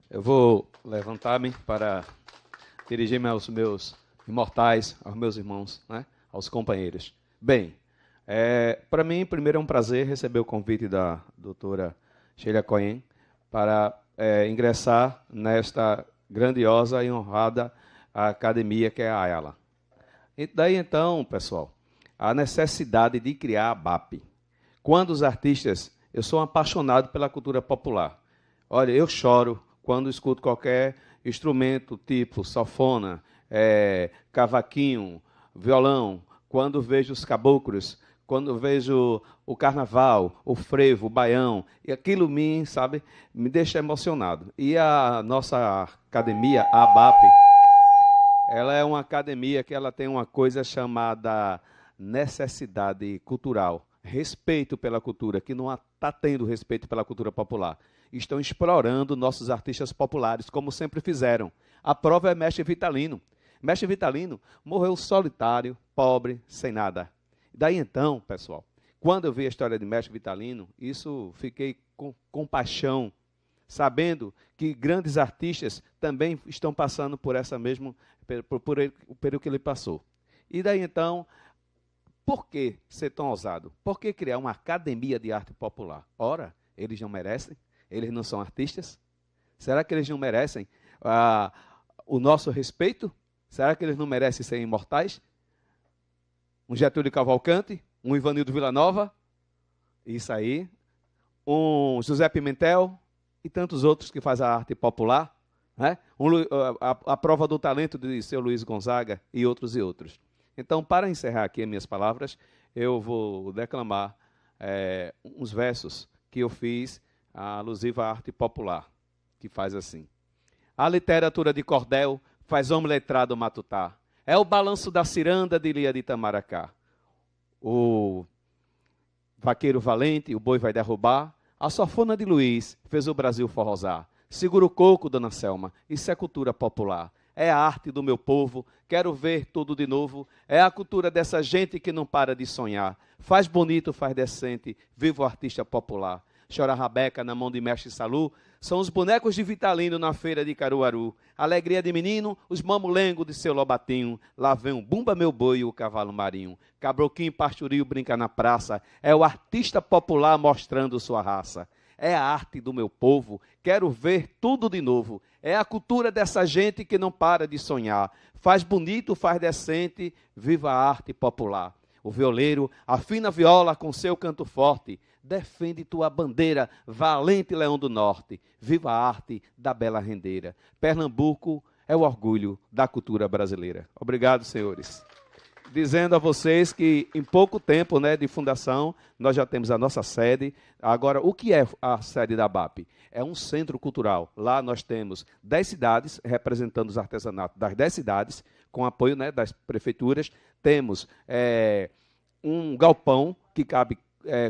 Eu vou levantar-me para dirigir-me aos meus imortais, aos meus irmãos, né? Aos companheiros. Bem, para mim, primeiro é um prazer receber o convite da doutora Sheila Cohen para ingressar nesta grandiosa e honrada academia que é a AELA. E daí então, pessoal, a necessidade de criar a BAP. Quando os artistas... Eu sou um apaixonado pela cultura popular. Olha, eu choro quando escuto qualquer instrumento tipo sanfona, cavaquinho, violão, quando vejo os caboclos, quando vejo o carnaval, o frevo, o baião, e aquilo me deixa emocionado. E a nossa academia, a ABAP, ela é uma academia que ela tem uma coisa chamada necessidade cultural, respeito pela cultura, que não está tendo respeito pela cultura popular. Estão explorando nossos artistas populares, como sempre fizeram. A prova é Mestre Vitalino. Mestre Vitalino morreu solitário, pobre, sem nada. Daí então, pessoal, quando eu vi a história de Mestre Vitalino, isso fiquei com compaixão, sabendo que grandes artistas também estão passando por essa mesma, pelo que ele passou. E daí então, por que ser tão ousado? Por que criar uma academia de arte popular? Ora, eles não merecem? Eles não são artistas? Será que eles não merecem o nosso respeito? Será que eles não merecem ser imortais? Um Getúlio Cavalcante? Um Ivanildo Villanova? Isso aí. Um José Pimentel? E tantos outros que fazem a arte popular? Né? A prova do talento de seu Luiz Gonzaga e outros e outros. Então, para encerrar aqui as minhas palavras, eu vou declamar uns versos que eu fiz alusiva à arte popular, que faz assim. A literatura de cordel faz homem letrado matutar. É o balanço da ciranda de Lia de Itamaracá. O vaqueiro valente, o boi vai derrubar. A sanfona de Luiz fez o Brasil forrosar. Segura o coco, dona Selma, isso é cultura popular. É a arte do meu povo, quero ver tudo de novo. É a cultura dessa gente que não para de sonhar. Faz bonito, faz decente, viva o artista popular. Chora rabeca na mão de mestre Salu, são os bonecos de Vitalino na feira de Caruaru. Alegria de menino, os mamulengos de seu Lobatinho. Lá vem o bumba meu boi e o cavalo marinho. Cabroquinho pastoril brinca na praça. É o artista popular mostrando sua raça. É a arte do meu povo, quero ver tudo de novo. É a cultura dessa gente que não para de sonhar. Faz bonito, faz decente, viva a arte popular. O violeiro afina a viola com seu canto forte. Defende tua bandeira, valente Leão do Norte. Viva a arte da bela rendeira. Pernambuco é o orgulho da cultura brasileira. Obrigado, senhores. Dizendo a vocês que em pouco tempo, né, de fundação, nós já temos a nossa sede. Agora, o que é a sede da ABAP? É um centro cultural. Lá nós temos 10 cidades, representando os artesanatos das 10 cidades, com apoio, né, das prefeituras. Temos um galpão que cabe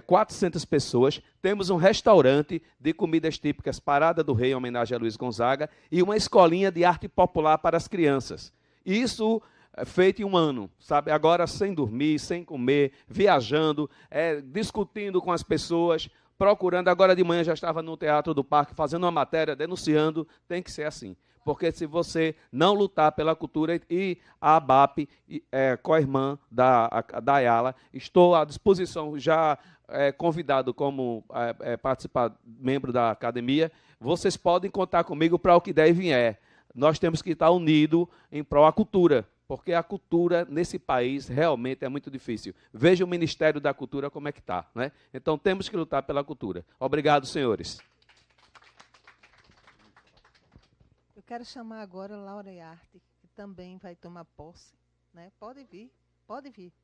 400 pessoas, temos um restaurante de comidas típicas, Parada do Rei, em homenagem a Luiz Gonzaga, e uma escolinha de arte popular para as crianças. Isso feito em um ano, sabe? Agora sem dormir, sem comer, viajando, discutindo com as pessoas, procurando. Agora de manhã já estava no Teatro do Parque fazendo uma matéria, denunciando. Tem que ser assim. Porque se você não lutar pela cultura, e a ABAP, co-irmã da Ayala, estou à disposição, já convidado como participar, membro da academia, vocês podem contar comigo para o que der e vier. Nós temos que estar unidos em prol da cultura, porque a cultura nesse país realmente é muito difícil. Veja o Ministério da Cultura como é que está, né? Então temos que lutar pela cultura. Obrigado, senhores. Eu quero chamar agora Laura Arte, que também vai tomar posse, né? Pode vir.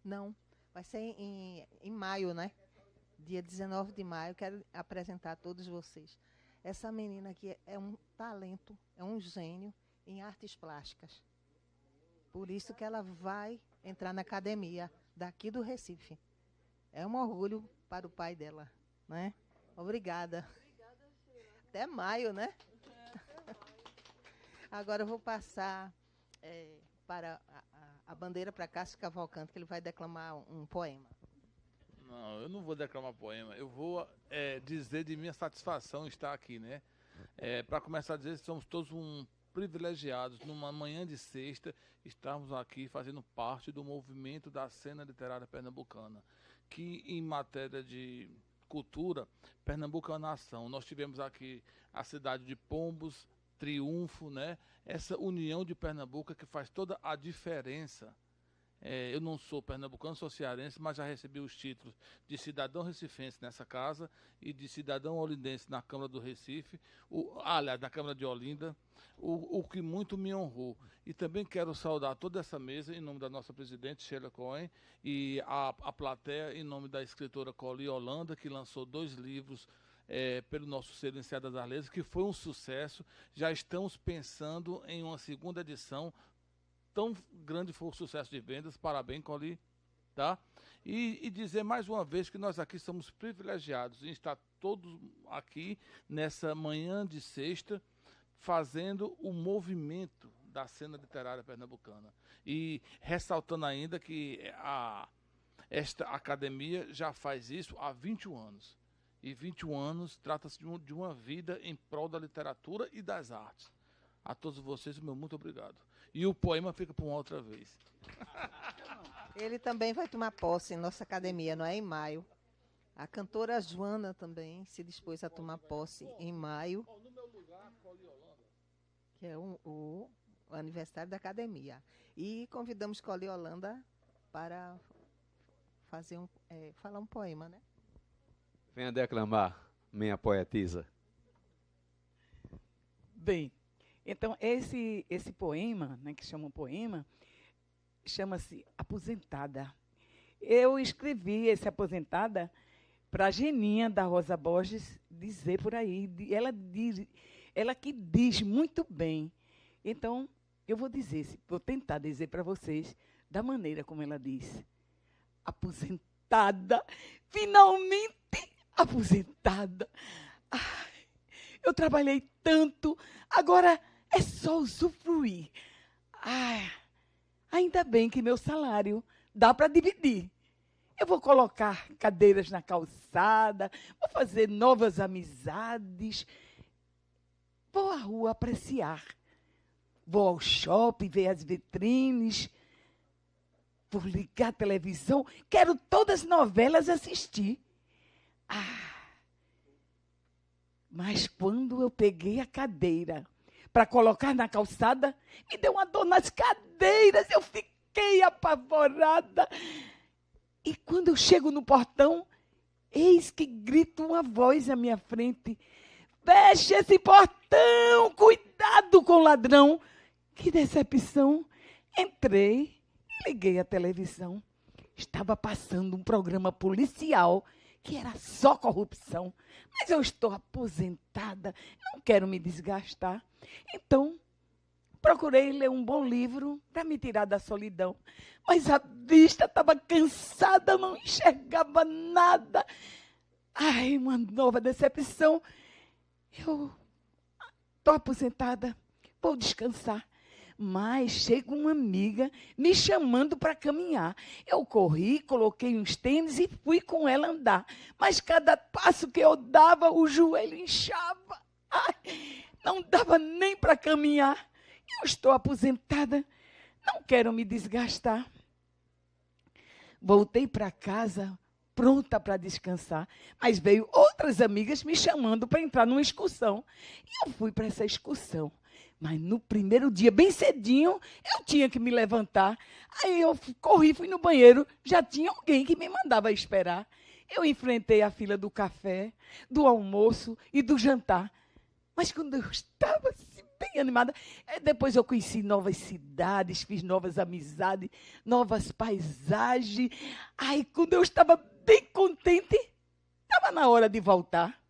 Não, vai ser em maio, né? Dia 19 de maio, quero apresentar a todos vocês. Essa menina aqui é um talento, é um gênio em artes plásticas. Por isso que ela vai entrar na academia daqui do Recife. É um orgulho para o pai dela, né? Obrigada. Até maio, né? Agora eu vou passar para a bandeira para Cássio Cavalcante, que ele vai declamar um poema. Não, eu não vou declamar poema. Eu vou dizer de minha satisfação estar aqui, né? Para começar a dizer que somos todos privilegiados, numa manhã de sexta, estarmos aqui fazendo parte do movimento da cena literária pernambucana, que em matéria de cultura, Pernambuco é uma nação. Nós tivemos aqui a cidade de Pombos, Triunfo, né? Essa união de Pernambuco que faz toda a diferença. Eu não sou pernambucano, sou cearense, mas já recebi os títulos de cidadão recifense nessa casa e de cidadão olindense na Câmara do Recife, aliás, na Câmara de Olinda, o que muito me honrou. E também quero saudar toda essa mesa, em nome da nossa presidente, Sheila Cohen, e a plateia, em nome da escritora Coli Holanda, que lançou 2 livros pelo nosso selo Enseada das Letras, que foi um sucesso. Já estamos pensando em uma segunda edição. Tão grande foi o sucesso de vendas, parabéns, Coli, tá? E dizer mais uma vez que nós aqui somos privilegiados em estar todos aqui nessa manhã de sexta, fazendo o movimento da cena literária pernambucana. E ressaltando ainda que esta academia já faz isso há 21 anos. E 21 anos trata-se de uma vida em prol da literatura e das artes. A todos vocês, meu muito obrigado. E o poema fica para uma outra vez. Ele também vai tomar posse em nossa academia, não é? Em maio. A cantora Joana também se dispôs a tomar posse em maio. No meu lugar, Coli Holanda. Que é o aniversário da academia. E convidamos Coli Holanda para fazer falar um poema, né? Venha declamar, minha poetisa. Bem, então esse poema, né, que chama um poema, chama-se Aposentada. Eu escrevi esse Aposentada para a Geninha da Rosa Borges, dizer por aí. Ela que diz muito bem. Então, eu vou tentar dizer para vocês da maneira como ela diz. Aposentada, finalmente aposentada. Ai, eu trabalhei tanto, agora é só usufruir. Ai, ainda bem que meu salário dá para dividir. Eu vou colocar cadeiras na calçada, vou fazer novas amizades, vou à rua apreciar, vou ao shopping ver as vitrines, vou ligar a televisão, quero todas as novelas assistir. Mas quando eu peguei a cadeira para colocar na calçada, me deu uma dor nas cadeiras, eu fiquei apavorada. E quando eu chego no portão, eis que grita uma voz à minha frente: feche esse portão, cuidado com o ladrão. Que decepção. Entrei e liguei a televisão. Estava passando um programa policial que era só corrupção. Mas eu estou aposentada, não quero me desgastar. Então, procurei ler um bom livro para me tirar da solidão. Mas a vista estava cansada, não enxergava nada. Ai, uma nova decepção. Eu estou aposentada, vou descansar. Mas chega uma amiga me chamando para caminhar. Eu corri, coloquei uns tênis e fui com ela andar. Mas cada passo que eu dava, o joelho inchava. Ai, não dava nem para caminhar. Eu estou aposentada, não quero me desgastar. Voltei para casa, pronta para descansar, mas veio outras amigas me chamando para entrar numa excursão. E eu fui para essa excursão. Mas no primeiro dia, bem cedinho, eu tinha que me levantar. Aí eu corri, fui no banheiro, já tinha alguém que me mandava esperar. Eu enfrentei a fila do café, do almoço e do jantar. Mas quando eu estava assim, bem animada, depois eu conheci novas cidades, fiz novas amizades, novas paisagens. Aí quando eu estava bem contente, estava na hora de voltar.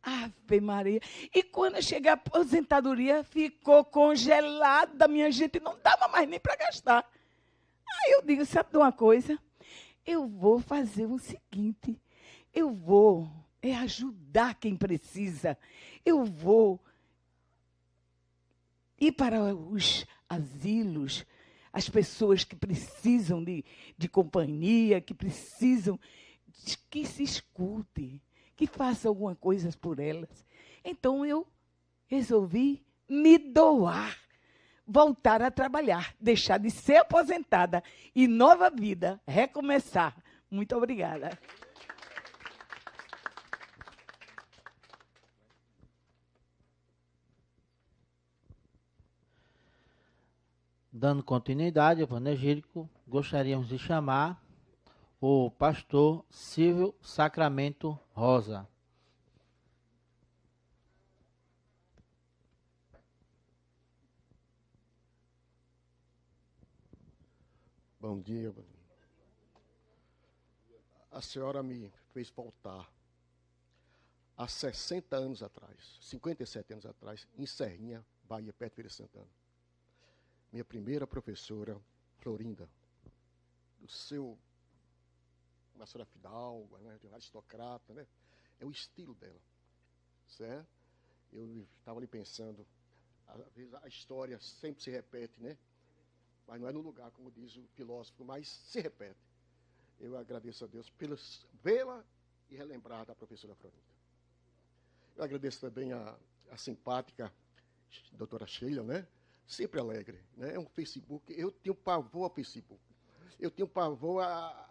Ave Maria. E quando eu cheguei à aposentadoria, ficou congelada, minha gente, não dava mais nem para gastar. Aí eu digo, sabe de uma coisa? Eu vou fazer o seguinte, eu vou ajudar quem precisa. Eu vou ir para os asilos, as pessoas que precisam de companhia, que precisam que se escute, que faça alguma coisa por elas. Então, eu resolvi me doar, voltar a trabalhar, deixar de ser aposentada e nova vida, recomeçar. Muito obrigada. Dando continuidade ao panegírico, gostaríamos de chamar o pastor Silvio Sacramento Rosa. Bom dia. A senhora me fez voltar há 60 anos atrás, 57 anos atrás, em Serrinha, Bahia, perto de Feira de Santana. Minha primeira professora, Florinda, do seu... uma senhora fidalga, né, de um aristocrata, né? É o estilo dela, certo? Eu estava ali pensando, às vezes a história sempre se repete, né? Mas não é no lugar, como diz o filósofo, mas se repete. Eu agradeço a Deus vê-la e relembrar da professora Florinda. Eu agradeço também a simpática doutora Sheila, né? Sempre alegre, né? É um Facebook, eu tenho pavor ao Facebook. Eu tenho pavor a...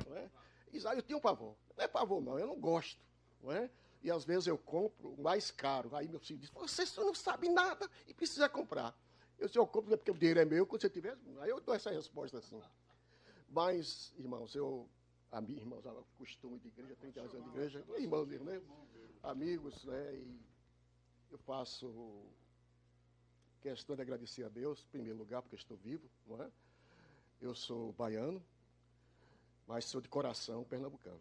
Não é? Eu tenho pavor. Não é pavor, não, eu não gosto. Não é? E às vezes eu compro o mais caro. Aí meu filho diz, você não sabe nada e precisa comprar. Eu compro porque o dinheiro é meu, quando você tiver. Aí eu dou essa resposta assim. Mas, irmãos, irmãos, costume de igreja, 30 anos de igreja, irmãos, né? Amigos, né? E eu faço questão de agradecer a Deus, em primeiro lugar, porque estou vivo, não é? Eu sou baiano, mas sou de coração pernambucano.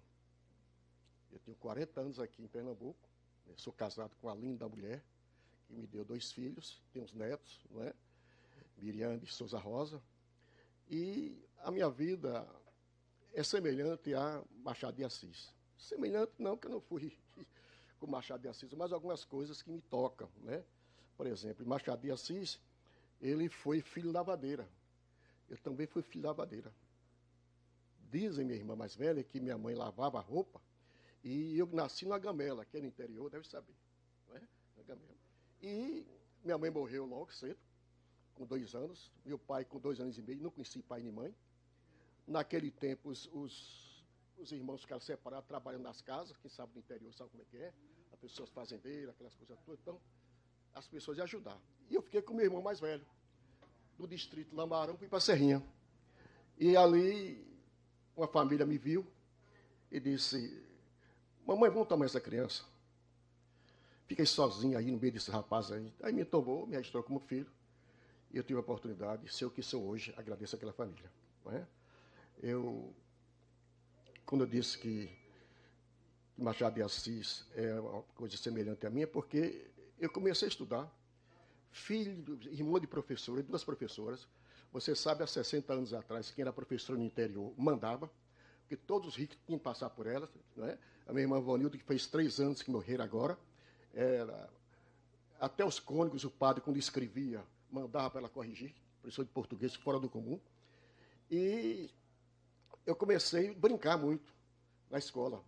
Eu tenho 40 anos aqui em Pernambuco, né? Sou casado com a linda mulher, que me deu 2 filhos, tenho uns netos, não é? Miriam de Souza Rosa. E a minha vida é semelhante a Machado de Assis. Semelhante não, que eu não fui com Machado de Assis, mas algumas coisas que me tocam, né? Por exemplo, Machado de Assis, ele foi filho de lavadeira. Eu também fui filho de lavadeira. Dizem, minha irmã mais velha, que minha mãe lavava roupa e eu nasci na Gamela, que é no interior, deve saber, não é? Na Gamela. E minha mãe morreu logo cedo, com 2 anos. Meu pai com 2 anos e meio, não conheci pai nem mãe. Naquele tempo, os irmãos ficaram separados, trabalhando nas casas. Quem sabe do interior sabe como é que é. As pessoas fazendeiras, aquelas coisas todas. Então, as pessoas iam ajudar. E eu fiquei com meu irmão mais velho. Do distrito Lambarão, fui para Serrinha. E ali, uma família me viu e disse: mamãe, vamos tomar essa criança? Fiquei sozinho aí no meio desse rapaz aí. Aí me tomou, me registrou como filho. E eu tive a oportunidade de ser o que sou hoje. Agradeço àquela família. Não é? Quando eu disse que Machado de Assis é uma coisa semelhante à minha, porque eu comecei a estudar. Filho, irmão de professora, 2 professoras. Você sabe, há 60 anos atrás, quem era professor no interior mandava, porque todos os ricos tinham que passar por elas. Não é? A minha irmã Vonilda, que fez 3 anos que morreram agora, até os cônegos, o padre, quando escrevia, mandava para ela corrigir, professor de português fora do comum. E eu comecei a brincar muito na escola,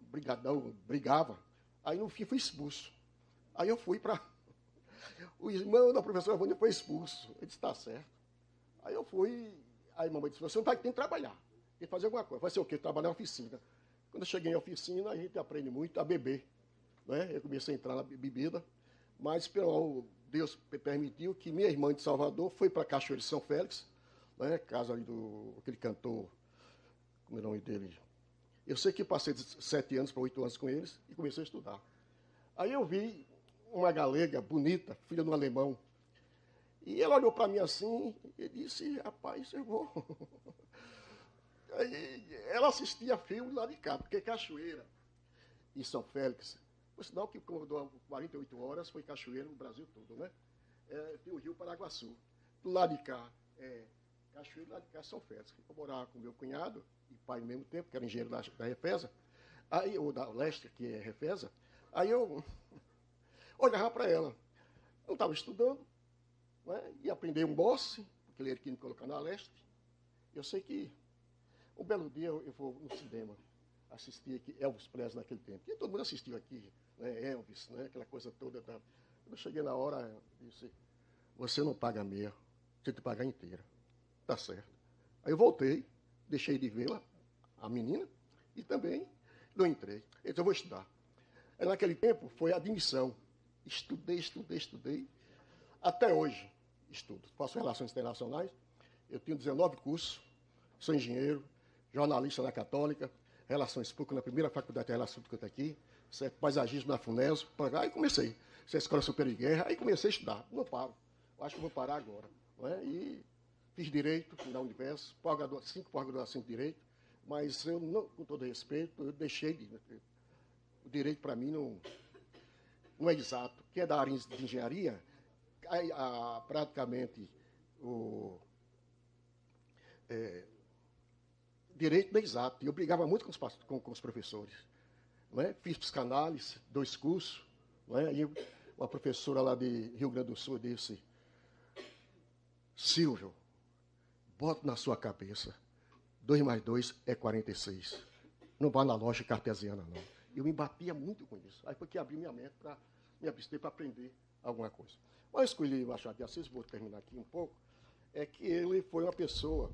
brigava. Aí no fim fui expulso. Aí eu fui para... O irmão da professora Vânia foi expulso. Ele disse, está certo. Aí eu fui... Aí a mamãe disse, você não tem que trabalhar, tem que fazer alguma coisa. Vai ser o quê? Trabalhar na oficina. Quando eu cheguei em oficina, a gente aprende muito a beber. Né? Eu comecei a entrar na bebida, mas Deus permitiu que minha irmã de Salvador foi para Cachoeira de São Félix, né? Casa ali aquele cantor, como é o nome dele? Eu sei que passei de 7 anos para 8 anos com eles e comecei a estudar. Aí eu vi uma galega bonita, filha de um alemão, e ela olhou para mim assim e disse, rapaz, eu vou... Aí, ela assistia filme lá de cá, porque Cachoeira e São Félix, por sinal que comandou 48 horas, foi Cachoeira no Brasil todo, né? Tem o Rio Paraguaçu. Do lado de cá Cachoeira, do lado de cá São Félix. Eu morava com meu cunhado e pai ao mesmo tempo, que era engenheiro da Refesa, aí, ou da Leste, que é Refesa. Aí eu olhava para ela. Eu estava estudando, né? E aprendi um bosse, porque ele queria me colocar na Leste. Eu sei que um belo dia eu vou no cinema assistir aqui Elvis Presley naquele tempo. E todo mundo assistiu aqui, né? Elvis, né? Aquela coisa toda. Quando eu cheguei na hora, eu disse, você não paga meia, você tem que pagar inteira. Tá certo. Aí eu voltei, deixei de vê-la, a menina, e também não entrei. Então eu vou estudar. Aí, naquele tempo foi admissão. Estudei. Até hoje estudo. Faço relações internacionais. Eu tenho 19 cursos. Sou engenheiro, jornalista na Católica, Relações Públicas na primeira faculdade de Relações Públicas aqui, paisagismo na FUNESO. Aí comecei. Essa Escola Superior de Guerra. Aí comecei a estudar. Não paro. Acho que vou parar agora. Não é? E fiz Direito na Universo, 5 pós-graduações de Direito, mas eu, não, com todo respeito, eu deixei o Direito para mim não é exato. Quem é da área de engenharia, praticamente Direito não é exato. E eu brigava muito com os professores. Não é? Fiz psicanálise, 2 cursos. Não é? E uma professora lá de Rio Grande do Sul disse, Silvio, bota na sua cabeça, 2 mais 2 é 46. Não vá na loja cartesiana, não. Eu me batia muito com isso. Aí foi que abri minha mente para me abster para aprender alguma coisa. Mas eu escolhi Machado de Assis, vou terminar aqui um pouco, é que ele foi uma pessoa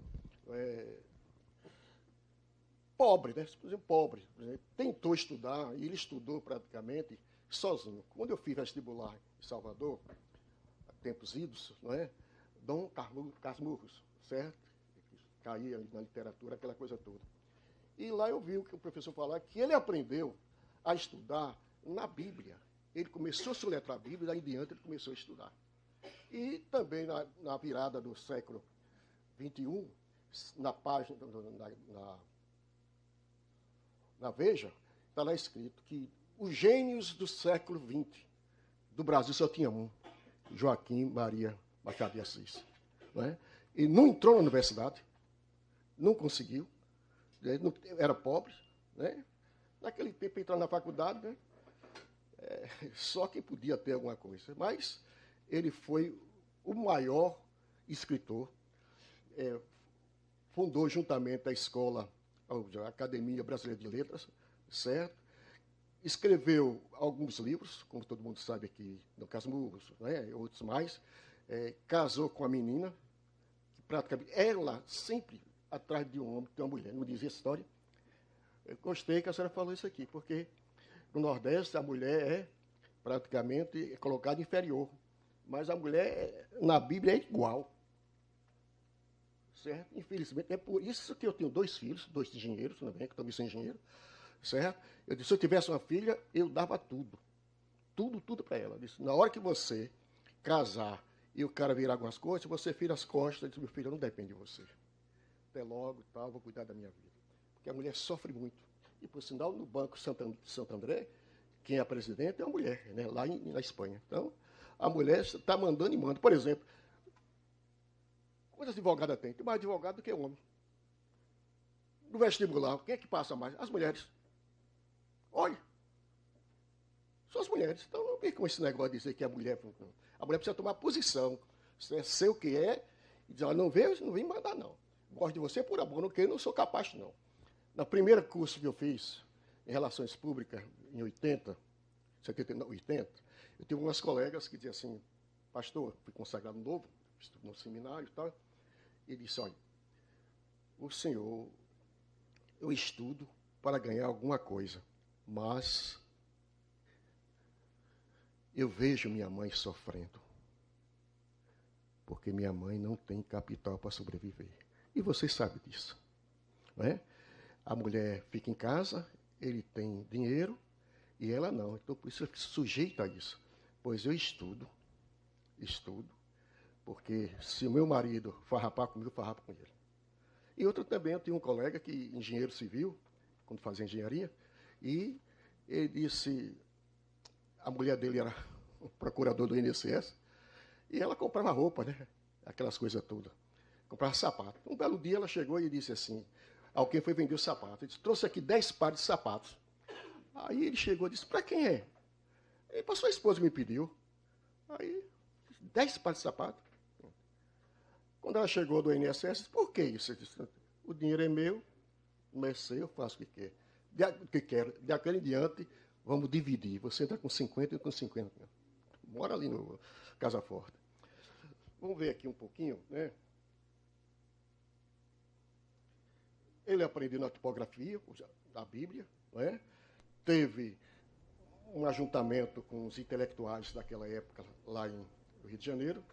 pobre, né? Por exemplo, pobre. Por exemplo, tentou estudar, e ele estudou praticamente sozinho. Quando eu fiz vestibular em Salvador, tempos idos, não é? Dom Casmurros, certo? Caía na literatura, aquela coisa toda. E lá eu vi o que o professor falava, que ele aprendeu a estudar na Bíblia. Ele começou a soletrar a Bíblia, daí em diante ele começou a estudar. E também na virada do século XXI, na página, na Veja, está lá escrito que os gênios do século XX do Brasil só tinha um, Joaquim Maria Machado de Assis. Não é? E não entrou na universidade, não conseguiu, né? Era pobre, né? Naquele tempo entrar na faculdade, né? Só quem podia ter alguma coisa. Mas ele foi o maior escritor, fundou juntamente a escola, a Academia Brasileira de Letras, certo? Escreveu alguns livros, como todo mundo sabe aqui, no Casmurro, né? Outros mais. Casou com a menina, que praticamente ela sempre atrás de um homem, de uma mulher, não dizia história. Eu gostei que a senhora falou isso aqui, porque no Nordeste a mulher é praticamente colocada inferior, mas a mulher na Bíblia é igual. Certo? Infelizmente, é por isso que eu tenho 2 filhos, 2 engenheiros, também, que eu também sou engenheiro, certo? Eu disse, se eu tivesse uma filha, eu dava tudo. Tudo para ela. Eu disse, na hora que você casar e o cara virar algumas coisas, você vira as costas e diz, meu filho, não depende de você. Até logo, tal, vou cuidar da minha vida. Porque a mulher sofre muito. E, por sinal, no Banco Santo André, quem é a presidente é a mulher, né? Lá na Espanha. Então, a mulher está mandando e manda. Por exemplo, quantos advogados tem? Tem mais advogado do que homem. No vestibular, quem é que passa mais? As mulheres. Olha, são as mulheres. Então, não vem com esse negócio de dizer que a mulher precisa tomar posição, ser o que é, e dizer, olha, não vem mandar, não. Gosto de você por amor, não quero, não sou capaz, não. No primeiro curso que eu fiz, em Relações Públicas, em 80, eu tive umas colegas que diziam assim, pastor, fui consagrado novo, estudo no seminário e tal, e disse, olha, o senhor, eu estudo para ganhar alguma coisa, mas eu vejo minha mãe sofrendo, porque minha mãe não tem capital para sobreviver. E você sabe disso, não é? A mulher fica em casa, ele tem dinheiro e ela não. Então, por isso, eu fico sujeito a isso. Pois eu estudo, porque se o meu marido farrapar comigo, eu farrapo com ele. E outro também, eu tenho um colega que engenheiro civil, quando fazia engenharia, e ele disse, a mulher dele era o procurador do INSS, e ela comprava roupa, né? Aquelas coisas todas. Comprava sapato. Um belo dia ela chegou e disse assim, alguém foi vender o sapato. Ele disse, trouxe aqui 10 pares de sapatos. Aí ele chegou e disse, para quem é? Ele passou, a esposa me pediu. Aí, 10 pares de sapato. Quando ela chegou do INSS, disse, por que isso? Ele disse, o dinheiro é meu, não é seu, eu faço o que quero. De aquele em diante, vamos dividir. Você entra com 50 e com 50. Mora ali no Casa Forte. Vamos ver aqui um pouquinho, né? Ele aprendeu na tipografia da Bíblia, não é? Teve um ajuntamento com os intelectuais daquela época, lá no Rio de Janeiro.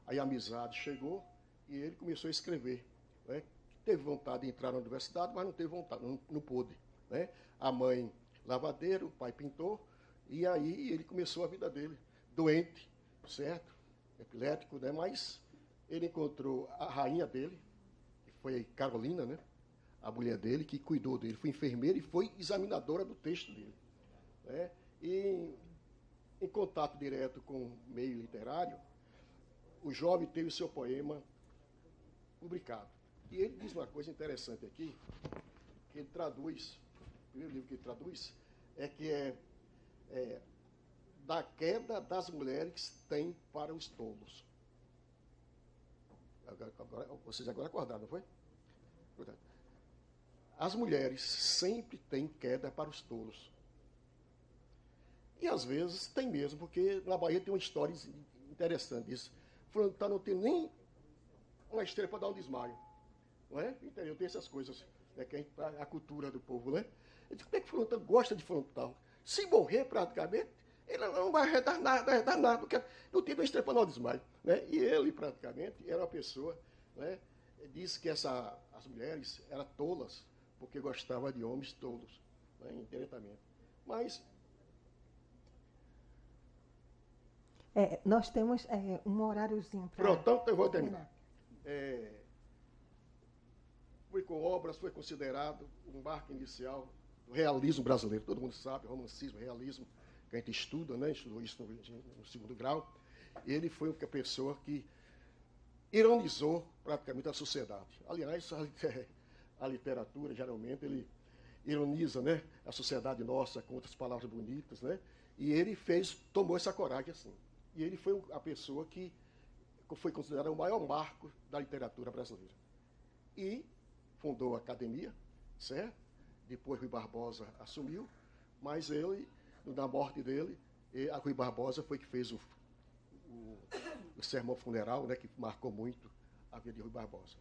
Aí a amizade chegou e ele começou a escrever. Não é? Teve vontade de entrar na universidade, mas não teve vontade, não pôde. Né? A mãe, lavadeiro, o pai pintor, e aí ele começou a vida dele, doente, certo? Epilético, né? Mas ele encontrou a rainha dele, que foi Carolina, né? A mulher dele, que cuidou dele, foi enfermeira e foi examinadora do texto dele. Né? E em contato direto com o meio literário, o jovem teve o seu poema publicado. E ele diz uma coisa interessante aqui, que ele traduz, o primeiro livro que ele traduz, é da queda das mulheres tem para os tolos. Vocês agora acordaram, não foi? As mulheres sempre têm queda para os tolos. E às vezes tem mesmo, porque na Bahia tem uma história interessante disso. Fulano não tem nem uma estrela para dar um desmaio. Não é? No interior tem essas coisas, né, que a cultura do povo, né? Eu digo, como é que Fulano gosta de frontal? Se morrer praticamente, ele não vai arredar nada, porque não tem uma estrela para dar um desmaio. Né? E ele praticamente era uma pessoa, né, disse que as mulheres eram tolas, porque gostava de homens tolos, né, indiretamente. Mas nós temos um horáriozinho para... Pronto, então eu vou terminar. Publicou obras, foi considerado um marco inicial do realismo brasileiro. Todo mundo sabe, romancismo, realismo, que a gente estuda, né? Estudou isso no segundo grau. Ele foi uma pessoa que ironizou praticamente a sociedade. Aliás, a literatura, geralmente, ele ironiza, né, a sociedade nossa com outras palavras bonitas, né? E ele tomou essa coragem assim. E ele foi a pessoa que foi considerada o maior marco da literatura brasileira. E fundou a academia, certo? Depois Rui Barbosa assumiu, mas ele, na morte dele, a Rui Barbosa foi que fez o sermão funeral, né, que marcou muito a vida de Rui Barbosa.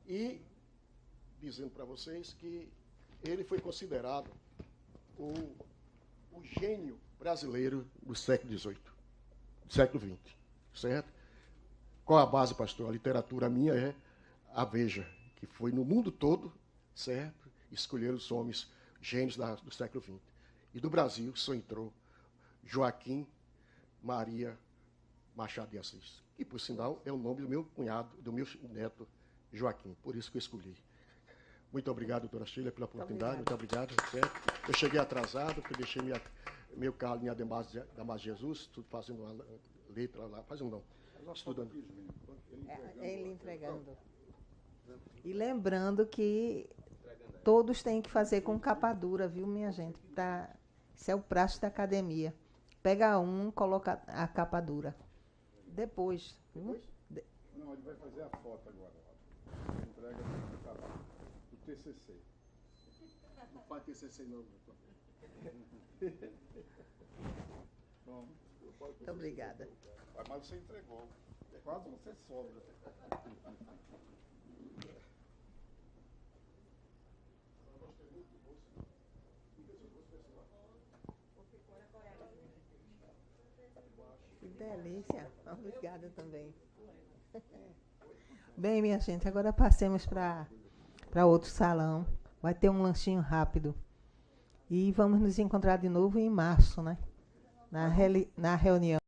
E dizendo para vocês que ele foi considerado o gênio brasileiro do século XVIII, do século XX, certo? Qual a base, pastor? A literatura minha é a Veja, que foi no mundo todo, certo? Escolher os homens gênios do século XX. E do Brasil só entrou Joaquim Maria Machado de Assis, que, por sinal, é o nome do meu cunhado, do meu neto Joaquim, por isso que eu escolhi. Muito obrigado, doutora Sheila, pela oportunidade. Muito obrigado. Certo? Eu cheguei atrasado, porque deixei meu carro em Ademar Jesus, tudo fazendo uma letra lá. Fazendo não. Estudando. Ele entregando. E lembrando que todos têm que fazer com capa dura, viu, minha gente? Isso é o praxe da academia. Pega coloca a capa dura. Depois. Depois? Não, ele vai fazer a foto agora. Entrega do TCC. Não faz TCC não, doutor. Bom, muito obrigada. Mas você entregou. Quase você sobra. Que delícia. Obrigada também. Bem, minha gente, agora passemos para outro salão. Vai ter um lanchinho rápido. E vamos nos encontrar de novo em março, né? Na reunião.